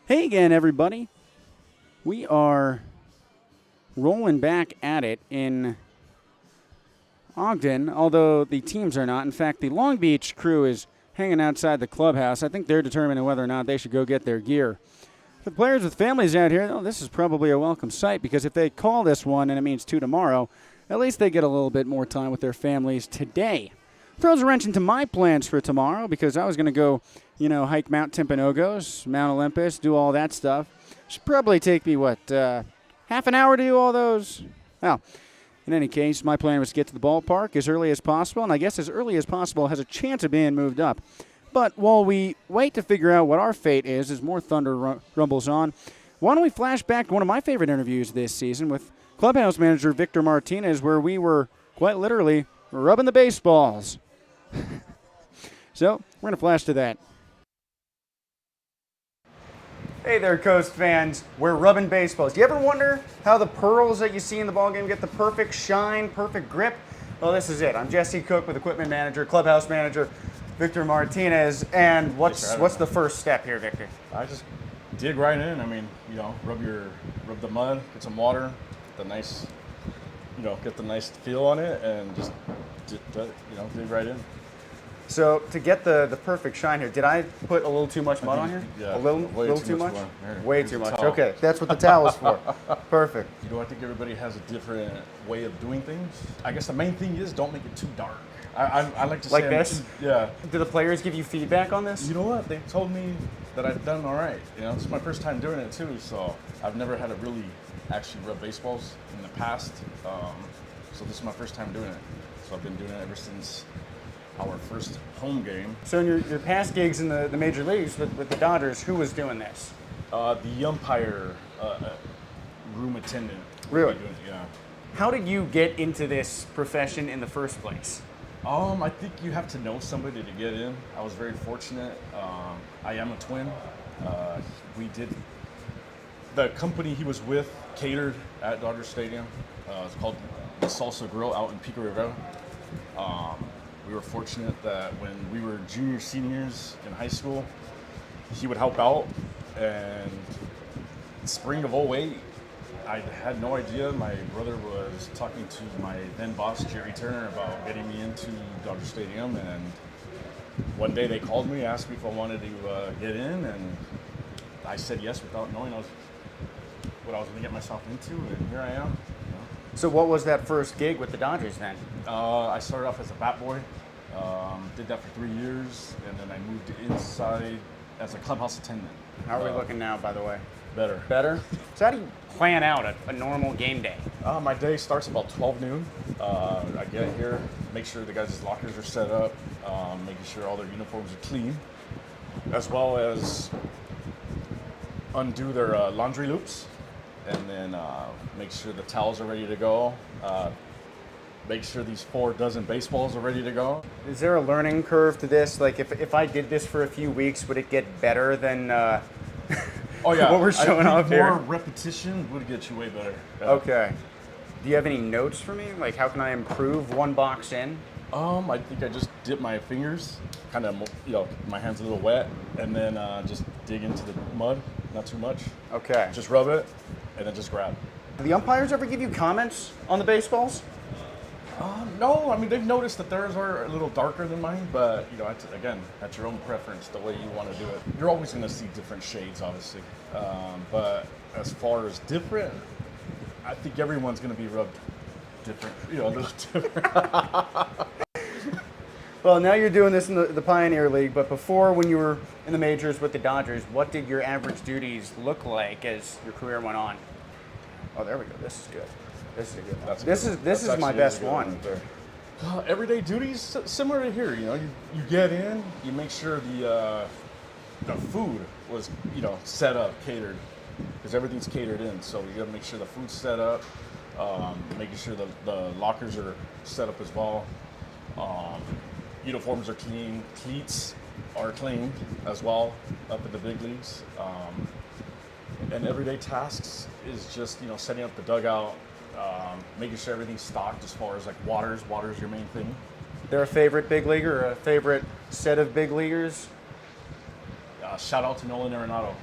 Hey again, everybody. We are rolling back at it in Ogden, although the teams are not. In fact, the Long Beach crew is hanging outside the clubhouse. I think they're determining whether or not they should go get their gear. For the players with families out here, this is probably a welcome sight, because if they call this one and it means 2 tomorrow, at least they get a little bit more time with their families today. Throws a wrench into my plans for tomorrow, because I was going to go, hike Mount Timpanogos, Mount Olympus, do all that stuff. Should probably take me, half an hour to do all those? Well, in any case, my plan was to get to the ballpark as early as possible, and I guess as early as possible has a chance of being moved up. But while we wait to figure out what our fate is as more thunder rumbles on, why don't we flash back to one of my favorite interviews this season with clubhouse manager Victor Martinez, where we were quite literally rubbing the baseballs. So we're going to flash to that. Hey there, Coast fans. We're rubbing baseballs. Do you ever wonder how the pearls that you see in the ballgame get the perfect shine, perfect grip? Well, this is it. I'm Jesse Cook with equipment manager, clubhouse manager Victor Martinez. And what's the first step here, Victor? I just dig right in. I mean, rub the mud, get some water, get the nice feel on it, and just dig right in. So to get the perfect shine here, did I put a little too much mud on here? Yeah, a little too much? Way too much. Towel. Okay, that's what the towel is for. Perfect. I think everybody has a different way of doing things. I guess the main thing is don't make it too dark. I like to say like this. Yeah. Do the players give you feedback on this? You know what? They told me that I've done all right. This is my first time doing it too, so I've never had to really actually rub baseballs in the past. So this is my first time doing it. So I've been doing it ever since our first home game. So in your past gigs in the major leagues with the Dodgers, who was doing this? The umpire room attendant. Really? Yeah. How did you get into this profession in the first place? I think you have to know somebody to get in. I was very fortunate. I am a twin. The company he was with catered at Dodger Stadium. It's called the Salsa Grill out in Pico Rivera. We were fortunate that when we were junior, seniors in high school, he would help out. And spring of 2008, I had no idea. My brother was talking to my then boss, Jerry Turner, about getting me into Dodger Stadium. And one day they called me, asked me if I wanted to get in, and I said yes without knowing what I was going to get myself into, and here I am. So what was that first gig with the Dodgers then? I started off as a bat boy, did that for 3 years, and then I moved inside as a clubhouse attendant. How are we looking now, by the way? Better. Better? So how do you plan out a normal game day? My day starts about 12 noon. I get here, make sure the guys' lockers are set up, making sure all their uniforms are clean, as well as undo their laundry loops, and then make sure the towels are ready to go. Make sure these 4 dozen baseballs are ready to go. Is there a learning curve to this? Like if I did this for a few weeks, would it get better than Oh yeah, what we're showing I think off here? more repetition would get you way better. Yeah. Okay. Do you have any notes for me? Like how can I improve one box in? I think I just dip my fingers, kind of, my hands a little wet, and then just dig into the mud, not too much. Okay. Just rub it, and then just grab. Do the umpires ever give you comments on the baseballs? No, I mean, they've noticed that theirs are a little darker than mine, but, again, that's your own preference, the way you want to do it. You're always going to see different shades, obviously. But as far as different, I think everyone's going to be rubbed different, a little different. Well, now you're doing this in the Pioneer League, but before, when you were in the majors with the Dodgers, what did your average duties look like as your career went on? Oh, there we go. This is good. This is a good one. This is my best one. Everyday duties similar to here. You get in, you make sure the food was set up, catered, because everything's catered in. So you got to make sure the food's set up, making sure the lockers are set up as well. Uniforms are clean, cleats are cleaned as well up in the big leagues. And everyday tasks is just setting up the dugout. Making sure everything's stocked as far as like water's your main thing. There a favorite big leaguer or a favorite set of big leaguers? Shout out to Nolan Arenado.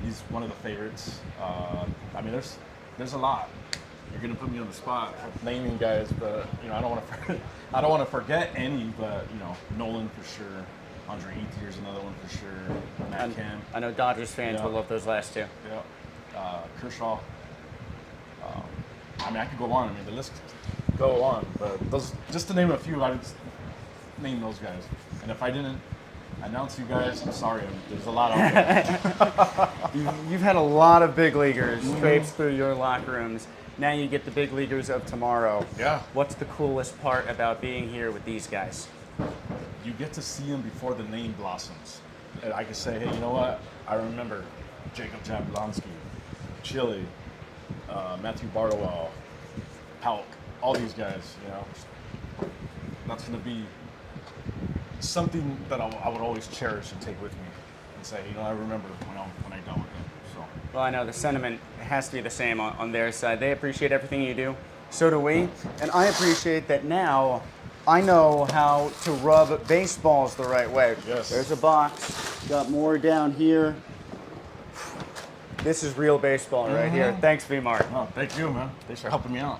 He's one of the favorites. I mean, there's a lot. You're gonna put me on the spot with naming guys, but I don't want to I don't want to forget any. But Nolan for sure. Andre Etier's another one for sure. Matt Kemp. I know Dodgers fans Yeah. will love those last two. Yeah. Kershaw. I mean, I could go on. I mean, the list could go on, but those, just to name a few, I would just name those guys. And if I didn't announce you guys, I'm sorry. There's a lot out there. You've had a lot of big leaguers traipse through your locker rooms. Now you get the big leaguers of tomorrow. Yeah. What's the coolest part about being here with these guys? You get to see them before the name blossoms. And I can say, hey, you know what? I remember Jacob Jablonski, Chile, Matthew Bardowell, Pauk, all these guys. That's going to be something that I would always cherish and take with me and say, I remember when I done with them. So. Well, I know the sentiment has to be the same on their side. They appreciate everything you do. So do we. And I appreciate that now I know how to rub baseballs the right way. Yes. There's a box. Got more down here. This is real baseball right here. Thanks, V. Mark. Oh, thank you, man. Thanks for helping me out.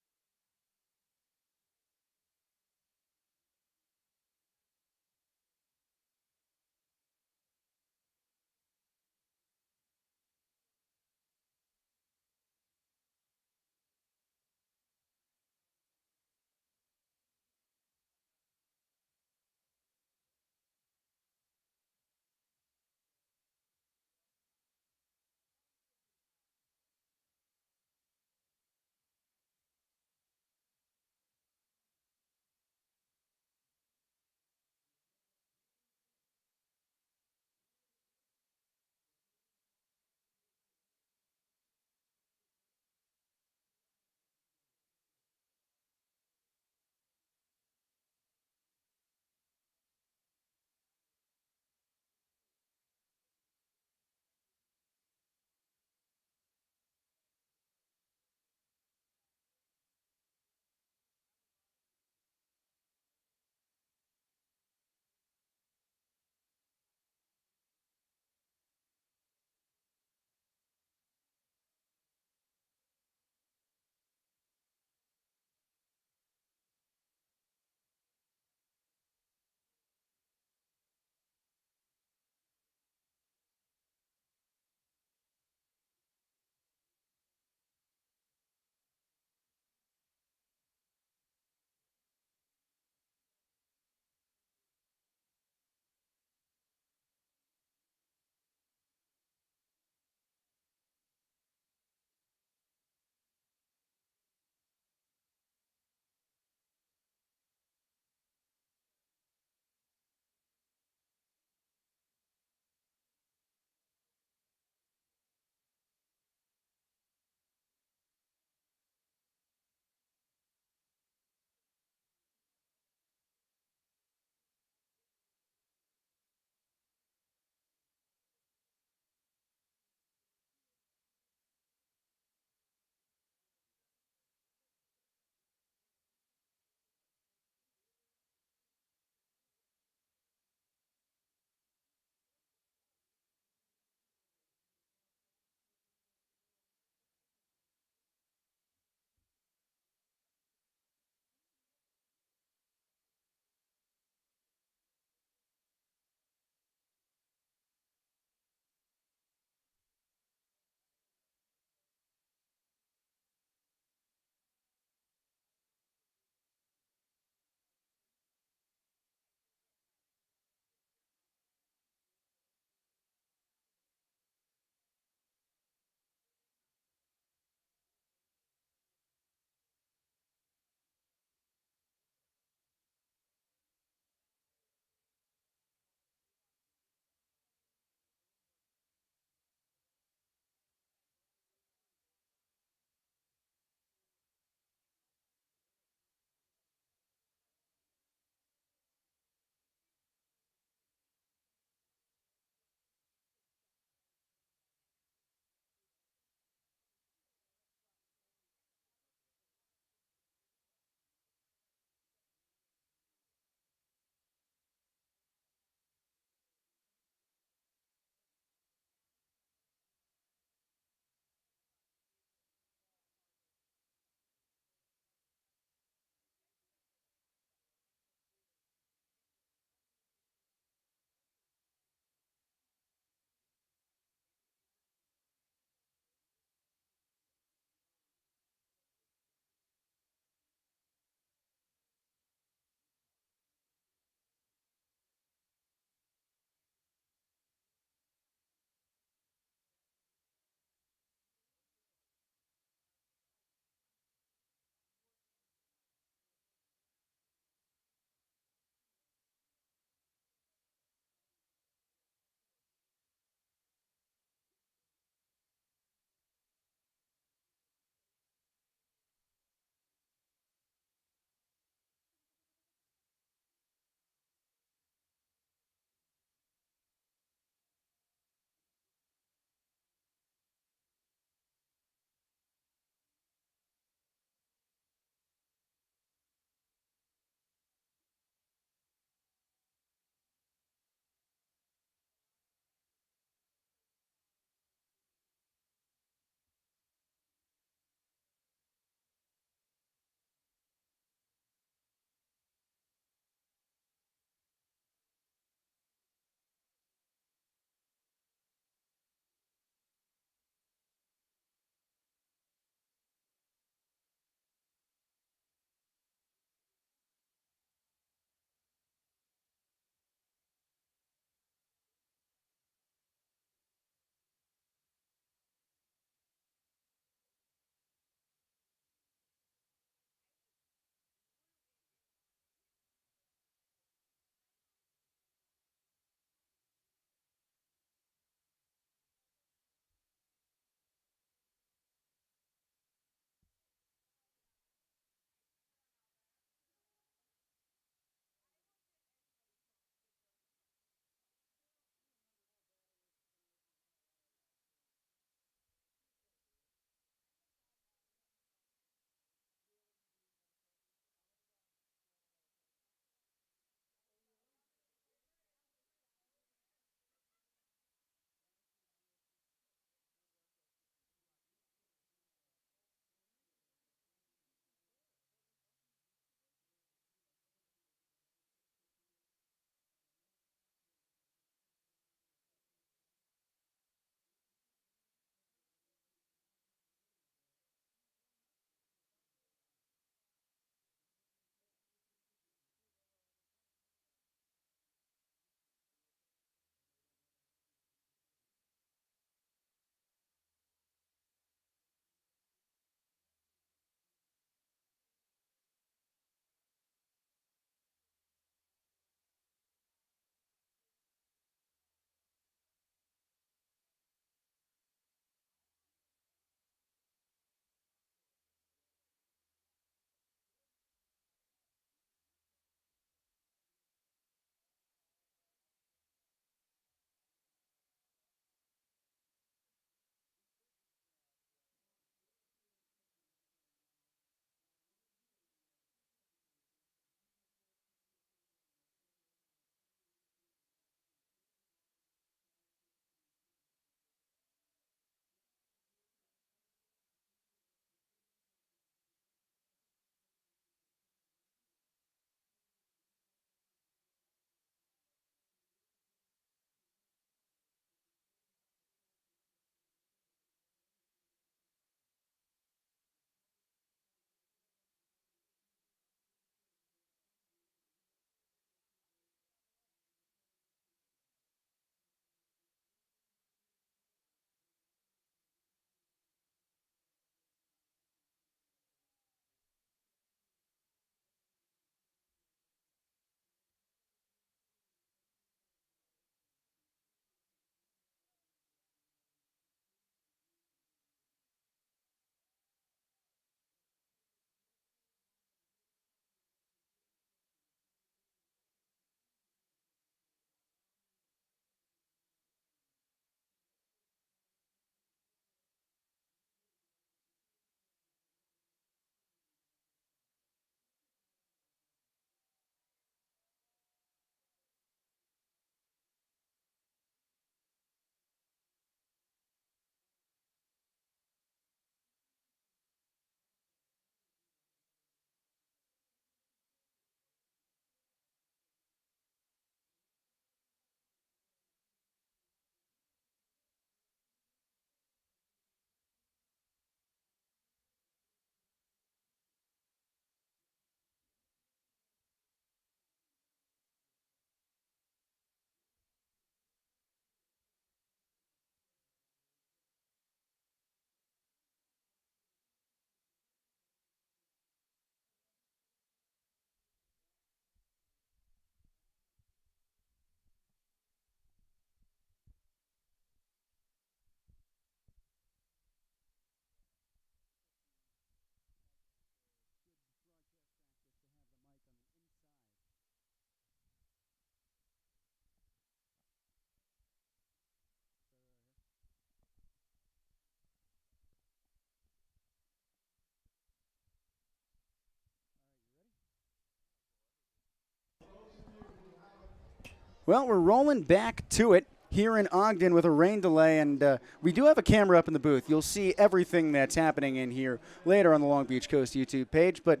Well, we're rolling back to it here in Ogden with a rain delay, and we do have a camera up in the booth. You'll see everything that's happening in here later on the Long Beach Coast YouTube page. But,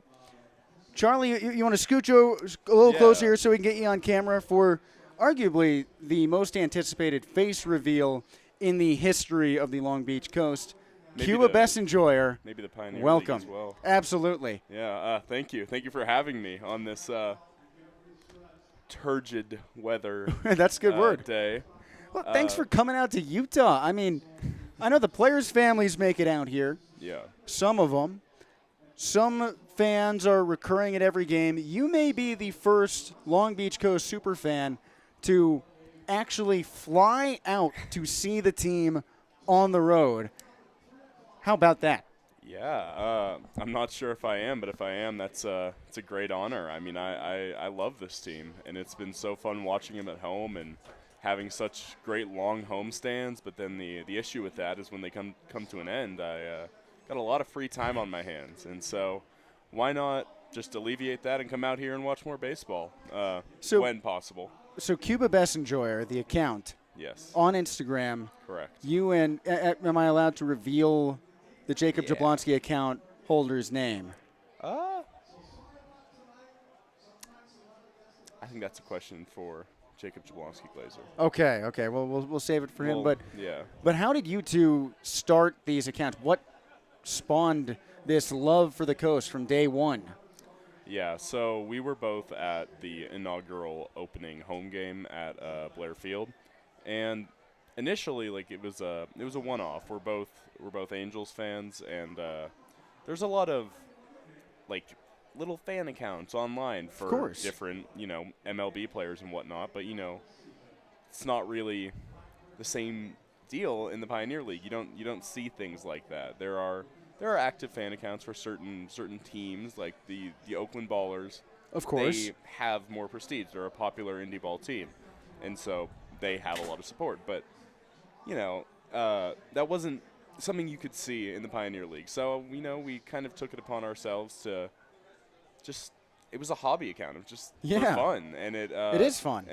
Charlie, you want to scooch a little closer here so we can get you on camera for arguably the most anticipated face reveal in the history of the Long Beach Coast. Maybe Cuba the- Best Enjoyer. Maybe the Pioneer Welcome. League as well. Absolutely. Yeah, thank you. Thank you for having me on this turgid weather That's a good word. day. Well, thanks for coming out to Utah. I mean, I know the players' families make it out here. Yeah. Some of them. Some fans are recurring at every game. You may be the first Long Beach Coast super fan to actually fly out to see the team on the road. How about that? Yeah, I'm not sure if I am, but if I am, it's a great honor. I mean, I love this team, and it's been so fun watching them at home and having such great long home stands. But then the issue with that is when they come to an end, I got a lot of free time on my hands, and so why not just alleviate that and come out here and watch more baseball when possible. So Cuba Best Enjoyer, the account Yes. on Instagram. Correct. You and am I allowed to reveal the Jacob Yeah. Jablonski account holder's name? I think that's a question for Jacob Jablonski Glazer. Okay. Well, we'll save it for him. Well, But yeah. But how did you two start these accounts? What spawned this love for the coast from day one? Yeah, so we were both at the inaugural opening home game at Blair Field, and initially, like it was a one-off. We're both Angels fans, and there's a lot of like little fan accounts online for different MLB players and whatnot. But it's not really the same deal in the Pioneer League. You don't see things like that. There are active fan accounts for certain teams, like the Oakland Ballers. Of course. They have more prestige. They're a popular indie ball team, and so they have a lot of support. But that wasn't something you could see in the Pioneer League. So we kind of took it upon ourselves to just. It was a hobby account. It was just for fun, and it is fun.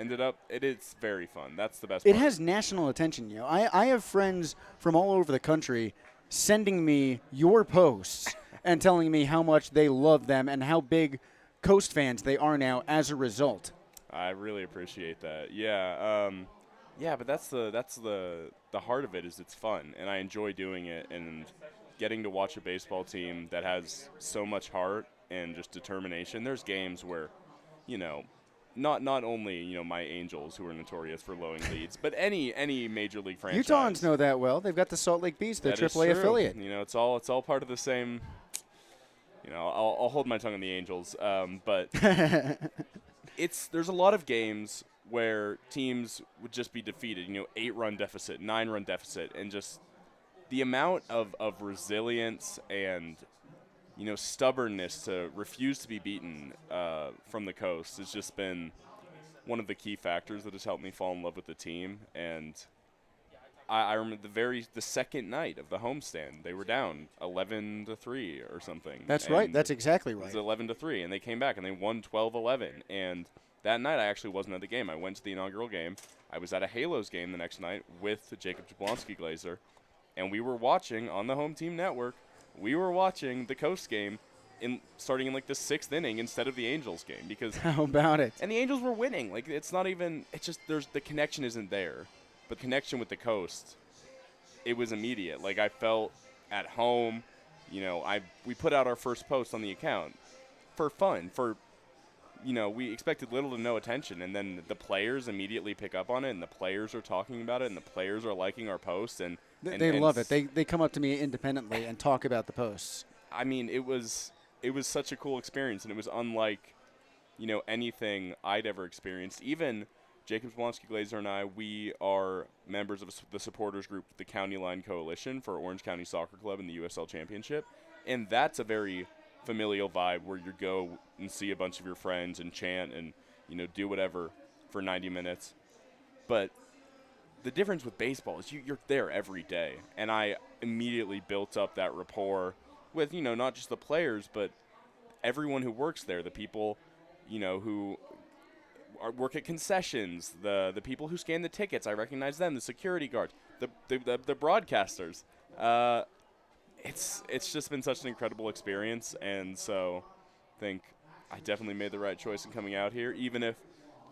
It is very fun. That's the best. It part. has national attention. I have friends from all over the country sending me your posts and telling me how much they love them and how big Coast fans they are now as a result. I really appreciate that. Yeah, but that's the heart of it is it's fun, and I enjoy doing it and getting to watch a baseball team that has so much heart and just determination. There's games where, not only my Angels, who are notorious for blowing leads, but any major league franchise. Utahns know that well. They've got the Salt Lake Beast, their That is AAA true. affiliate. It's all part of the same. I'll hold my tongue on the Angels, but there's a lot of games where teams would just be defeated. 8-run deficit, 9-run deficit, and just the amount of resilience and stubbornness to refuse to be beaten from the coast has just been one of the key factors that has helped me fall in love with the team. And I remember the second night of the homestand, they were down 11-3 or something. That's right. That's exactly It right. was 11-3, and they came back and they won 12-11. And that night, I actually wasn't at the game. I went to the inaugural game. I was at a Halos game the next night with Jacob Jablonski Glazer, and we were watching on the home team network. We were watching the Coast game starting in like the 6th inning instead of the Angels game because How about it? and the Angels were winning. Like it's just the connection isn't there. But connection with the Coast, it was immediate. Like I felt at home. We put out our first post on the account for fun. We expected little to no attention, and then the players immediately pick up on it, and the players are talking about it, and the players are liking our posts, and They love it. They come up to me independently and talk about the posts. I mean, it was such a cool experience, and it was unlike, anything I'd ever experienced. Even Jacob Jablonski Glazer and I, we are members of the supporters group, the County Line Coalition for Orange County Soccer Club in the USL Championship, and that's a very familial vibe where you go and see a bunch of your friends and chant and do whatever for 90 minutes. But the difference with baseball is you're there every day, and I immediately built up that rapport with not just the players but everyone who works there, the people who work at concessions, the people who scan the tickets. I recognize them. The security guards, the broadcasters. It's just been such an incredible experience, and so I think I definitely made the right choice in coming out here, even if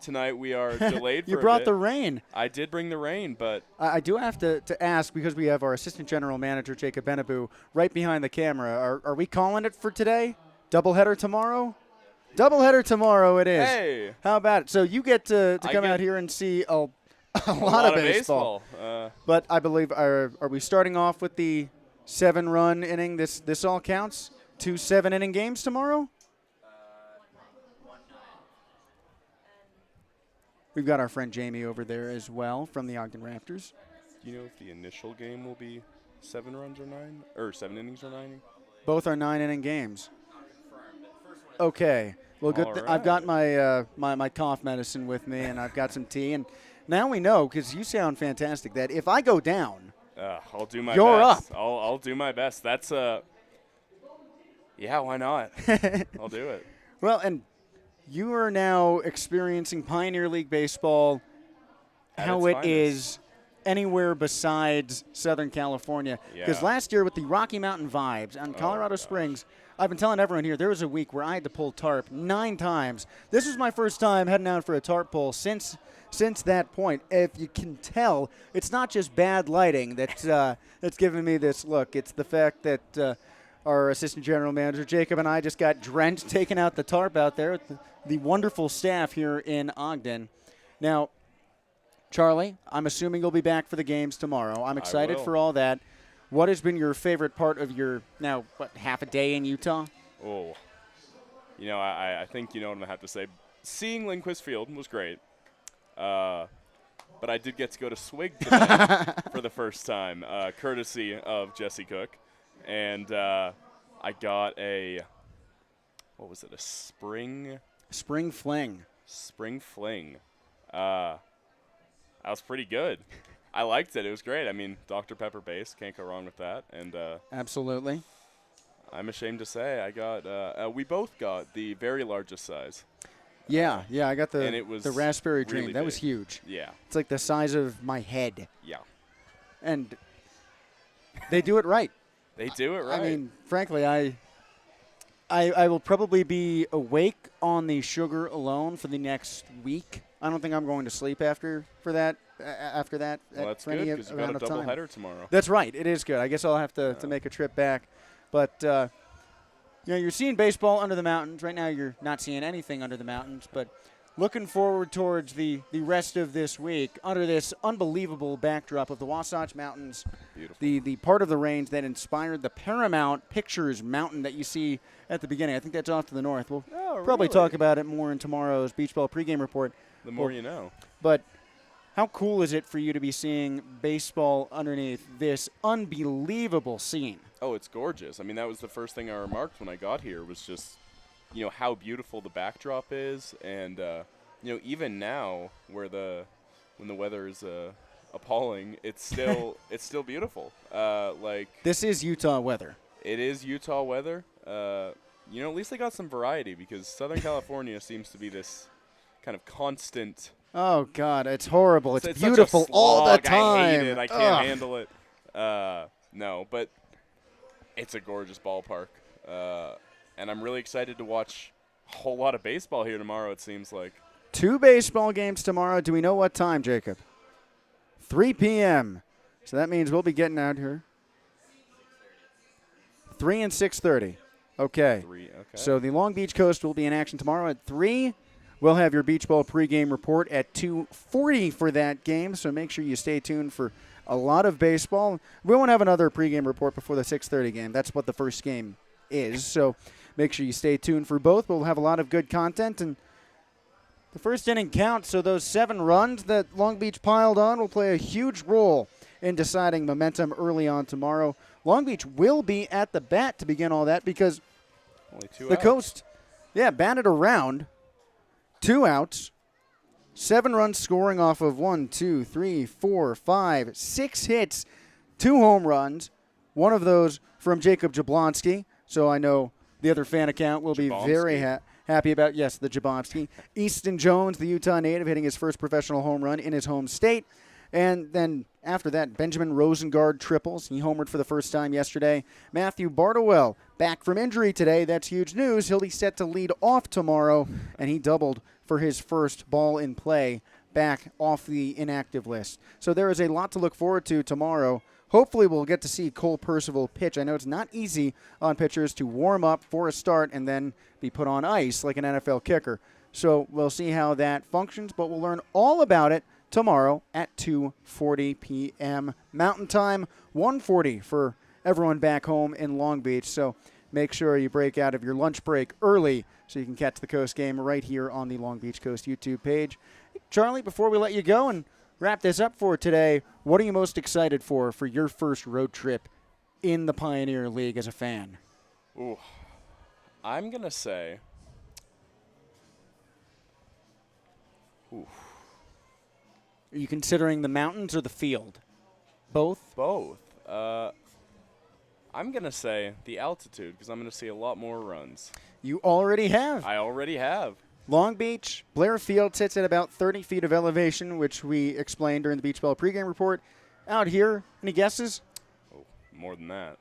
tonight we are delayed. You for brought a bit. the rain. I did bring the rain, but I do have to ask, because we have our assistant general manager, Jacob Benabu, right behind the camera. Are we calling it for today? Doubleheader tomorrow? Doubleheader tomorrow it is. hey, How about it? So you get to I come get out here and see a a lot of baseball. But I believe, are we starting off with the 7-run inning? This all counts? 2 7-inning games tomorrow? We've got our friend Jamie over there as well from the Ogden Raptors. Do you know if the initial game will be 7 runs or 9, or 7 innings or 9? Both are 9-inning games. Okay. Well, good. All I've got right. my cough medicine with me, and I've got some tea. And now we know, because you sound fantastic, that if I go down, I'll do my You're best. up. I'll do my best. That's yeah, why not? I'll do it. well, and you are now experiencing Pioneer League baseball, At how its it finest. is anywhere besides Southern California. Because Yeah. last year with the Rocky Mountain Vibes on Colorado Springs, I've been telling everyone here, there was a week where I had to pull tarp 9 times. This was my first time heading out for a tarp pull since that point. If you can tell, it's not just bad lighting that's giving me this look. It's the fact that our assistant general manager, Jacob, and I just got drenched taking out the tarp out there with the wonderful staff here in Ogden. Now, Charlie, I'm assuming you'll be back for the games tomorrow. I'm excited will. for all that. What has been your favorite part of your, now, half a day in Utah? Oh, I think you know what I'm gonna have to say. Seeing Lindquist Field was great, but I did get to go to Swig today for the first time, courtesy of Jesse Cook, and I got what was it? A spring Fling. fling. That was pretty good. I liked it. It was great. I mean, Dr. Pepper base, can't go wrong with that. And Absolutely. I'm ashamed to say I got we both got the very largest size. Yeah, I got And it was the Raspberry Dream. really That was big. huge. Yeah. It's like the size of my head. Yeah. And they do it right. They do it right. I mean, frankly, I will probably be awake on the sugar alone for the next week. I don't think I'm going to sleep after that. well, that's for good any because you got a amount of time. doubleheader tomorrow. That's right. It is good. I guess I'll have to make a trip back. But, you're seeing baseball under the mountains. Right now you're not seeing anything under the mountains. But looking forward towards the rest of this week under this unbelievable backdrop of the Wasatch Mountains. Beautiful. The part of the range that inspired the Paramount Pictures mountain that you see at the beginning. I think that's off to the north. We'll probably really? talk about it more in tomorrow's Beach Ball pregame report. The more you know. But how cool is it for you to be seeing baseball underneath this unbelievable scene? Oh, it's gorgeous. I mean, that was the first thing I remarked when I got here was just, how beautiful the backdrop is. And, even now when the weather is appalling, it's still beautiful. This is Utah weather. It is Utah weather. At least they got some variety because Southern California seems to be this kind of constant. Oh, God, it's horrible. It's such a beautiful all the slog. time. I hate it. I can't handle it. No, but it's a gorgeous ballpark. And I'm really excited to watch a whole lot of baseball here tomorrow, it seems like. 2 baseball games tomorrow. Do we know what time, Jacob? 3 p.m. So that means we'll be getting out here. 3 and 6:30. Okay. 3, okay. So the Long Beach Coast will be in action tomorrow at 3. We'll have your Beach Ball pregame report at 2:40 for that game, so make sure you stay tuned for a lot of baseball. We won't have another pregame report before the 6:30 game. That's what the first game is, so make sure you stay tuned for both. We'll have a lot of good content, and the first inning counts, so those 7 runs that Long Beach piled on will play a huge role in deciding momentum early on tomorrow. Long Beach will be at the bat to begin all that because Only 2 the outs. Coast, batted around. 2 outs, 7 runs scoring off of 1, 2, 3, 4, 5, 6 hits, 2 home runs. One of those from Jacob Jablonski. So I know the other fan account will be very Jablonski. happy about. Yes, the Jabovsky. Easton Jones, the Utah native, hitting his first professional home run in his home state. And then after that, Benjamin Rosengard triples. He homered for the first time yesterday. Matthew Bardowell back from injury today. That's huge news. He'll be set to lead off tomorrow, and he doubled for his first ball in play back off the inactive list. So there is a lot to look forward to tomorrow. Hopefully we'll get to see Cole Percival pitch. I know it's not easy on pitchers to warm up for a start and then be put on ice like an NFL kicker. So we'll see how that functions, but we'll learn all about it tomorrow at 2:40 p.m. Mountain Time, 1:40 for everyone back home in Long Beach. So make sure you break out of your lunch break early so you can catch the Coast game right here on the Long Beach Coast YouTube page. Charlie, before we let you go and wrap this up for today, what are you most excited for your first road trip in the Pioneer League as a fan? Ooh, I'm going to say, Are you considering the mountains or the field? Both? both. I'm going to say the altitude because I'm going to see a lot more runs. You already have. I already have. Long Beach, Blair Field sits at about 30 feet of elevation, which we explained during the Beach Ball pregame report. Out here, any guesses? Oh, more than that.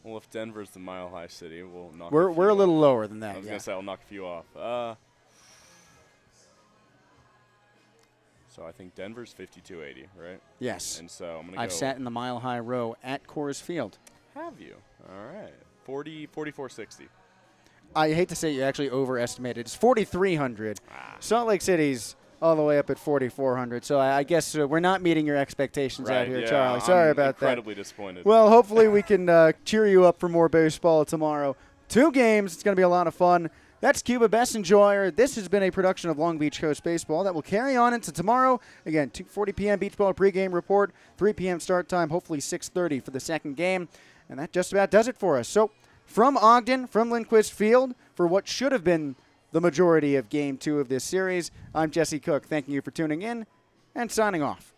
Well, if Denver's the mile-high city, we'll knock We're a few a little off. lower than I that. was Yeah. going to say I'll knock a few off. So I think Denver's 5280, right? Yes. And so I'm going to go. I've sat in the Mile High row at Coors Field. Have you? All right. 4460. I hate to say you actually overestimated. It's 4,300. Ah. Salt Lake City's all the way up at 4,400. So I guess we're not meeting your expectations out Right, here, yeah, Charlie. Sorry I'm about that. incredibly disappointed. Well, hopefully we can cheer you up for more baseball tomorrow. 2 games. It's going to be a lot of fun. That's Cuba Best Enjoyer. This has been a production of Long Beach Coast Baseball that will carry on into tomorrow. Again, 2:40 p.m. Beach Ball pregame report, 3 p.m. start time, hopefully 6:30 for the second game. And that just about does it for us. So from Ogden, from Lindquist Field, for what should have been the majority of Game 2 of this series, I'm Jesse Cook. Thanking you for tuning in and signing off.